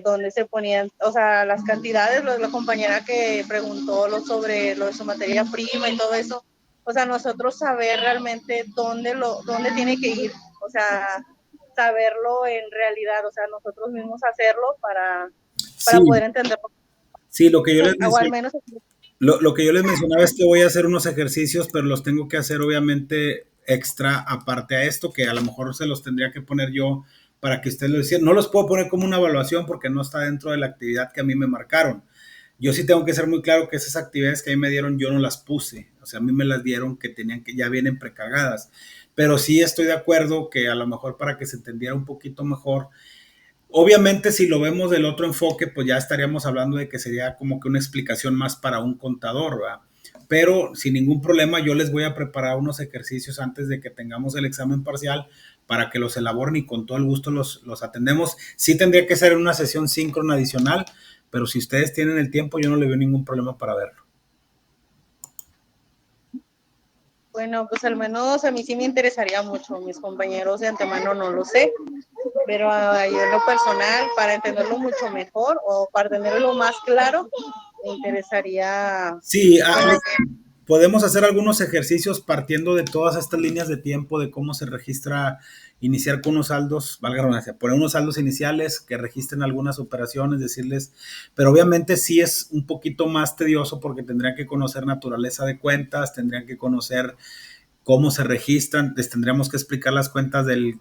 donde se ponían, o sea, las cantidades, la compañera que preguntó sobre lo de su materia prima y todo eso, o sea, nosotros saber realmente dónde tiene que ir, o sea, saberlo en realidad, o sea, nosotros mismos hacerlo para Sí, poder entenderlo. sí, lo que yo les O al mencioné. menos Lo que yo les mencionaba es que voy a hacer unos ejercicios, pero los tengo que hacer obviamente extra aparte a esto, que a lo mejor se los tendría que poner yo para que ustedes lo hicieran. No los puedo poner como una evaluación porque no está dentro de la actividad que a mí me marcaron. Yo sí tengo que ser muy claro que esas actividades que a mí me dieron yo no las puse. O sea, a mí me las dieron que tenían que ya vienen precargadas. Pero sí estoy de acuerdo que a lo mejor para que se entendiera un poquito mejor. Obviamente, si lo vemos del otro enfoque, pues ya estaríamos hablando de que sería como que una explicación más para un contador, ¿verdad? Pero sin ningún problema, yo les voy a preparar unos ejercicios antes de que tengamos el examen parcial para que los elaboren y con todo el gusto los atendemos. Sí tendría que ser en una sesión síncrona adicional, pero si ustedes tienen el tiempo, yo no le veo ningún problema para verlo. bueno, pues al menos a mí sí me interesaría mucho, mis compañeros de antemano no lo sé, pero yo en lo personal, para entenderlo mucho mejor o para tenerlo más claro, me interesaría. Sí, podemos hacer algunos ejercicios partiendo de todas estas líneas de tiempo, de cómo se registra, iniciar con unos saldos, valga la redundancia, poner unos saldos iniciales que registren algunas operaciones, decirles, pero obviamente sí es un poquito más tedioso porque tendrían que conocer naturaleza de cuentas, tendrían que conocer cómo se registran, les tendríamos que explicar las cuentas del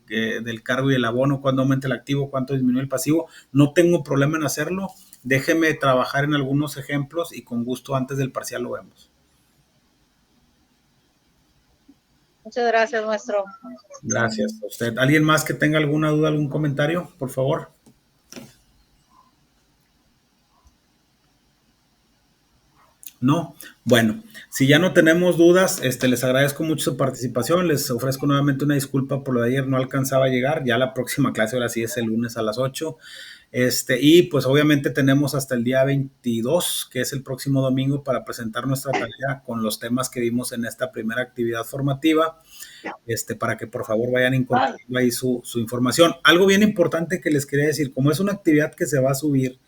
cargo y el abono, cuándo aumenta el activo, cuánto disminuye el pasivo. No tengo problema en hacerlo, déjeme trabajar en algunos ejemplos y con gusto antes del parcial lo vemos. Muchas gracias, maestro. Gracias a usted. ¿Alguien más que tenga alguna duda, algún comentario, por favor? ¿No? Bueno, si ya no tenemos dudas, les agradezco mucho su participación, les ofrezco nuevamente una disculpa por lo de ayer, no alcanzaba a llegar, ya la próxima clase ahora sí es el lunes a las 8, y pues obviamente tenemos hasta el día 22, que es el próximo domingo, para presentar nuestra tarea con los temas que vimos en esta primera actividad formativa, para que por favor vayan incorporando ahí su información. Algo bien importante que les quería decir, como es una actividad que se va a subir,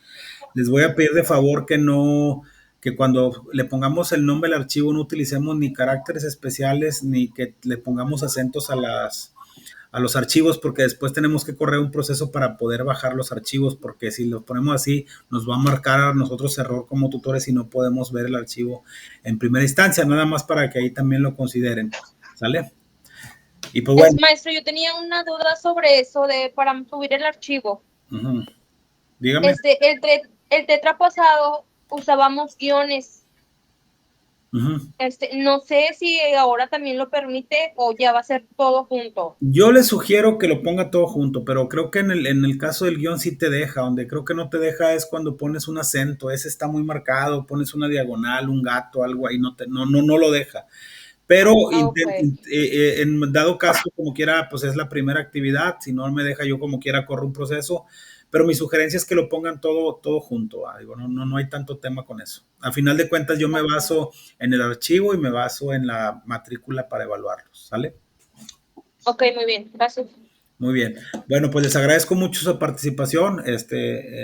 les voy a pedir de favor que cuando le pongamos el nombre al archivo no utilicemos ni caracteres especiales ni que le pongamos acentos a los archivos, porque después tenemos que correr un proceso para poder bajar los archivos, porque si lo ponemos así nos va a marcar a nosotros error como tutores y no podemos ver el archivo en primera instancia, nada más para que ahí también lo consideren, ¿sale? Y pues bueno. Maestro, yo tenía una duda sobre eso para subir el archivo. Dígame. El tetra pasado usábamos guiones. No sé si ahora también lo permite o ya va a ser todo junto. Yo le sugiero que lo ponga todo junto, pero creo que en el caso del guión sí te deja. Donde creo que no te deja es cuando pones un acento, ese está muy marcado, pones una diagonal, un gato, algo ahí, no lo deja. Pero en dado caso, como quiera, pues es la primera actividad, si no me deja yo como quiera corro un proceso, pero mi sugerencia es que lo pongan todo junto. Digo, no hay tanto tema con eso. A final de cuentas yo me baso en el archivo y me baso en la matrícula para evaluarlos, ¿sale? Ok, muy bien, gracias. Muy bien. Bueno, pues les agradezco mucho su participación.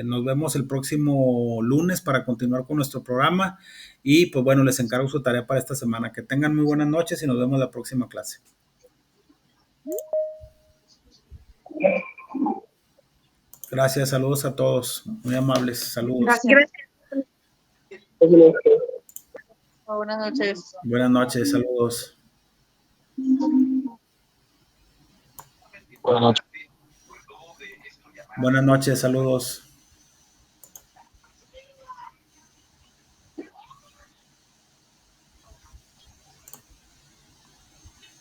Nos vemos el próximo lunes para continuar con nuestro programa y pues bueno, les encargo su tarea para esta semana. Que tengan muy buenas noches y nos vemos la próxima clase. Gracias, saludos a todos, muy amables, saludos. Gracias. Gracias. Buenas noches. Buenas noches, saludos. Buenas noches. Buenas noches, saludos.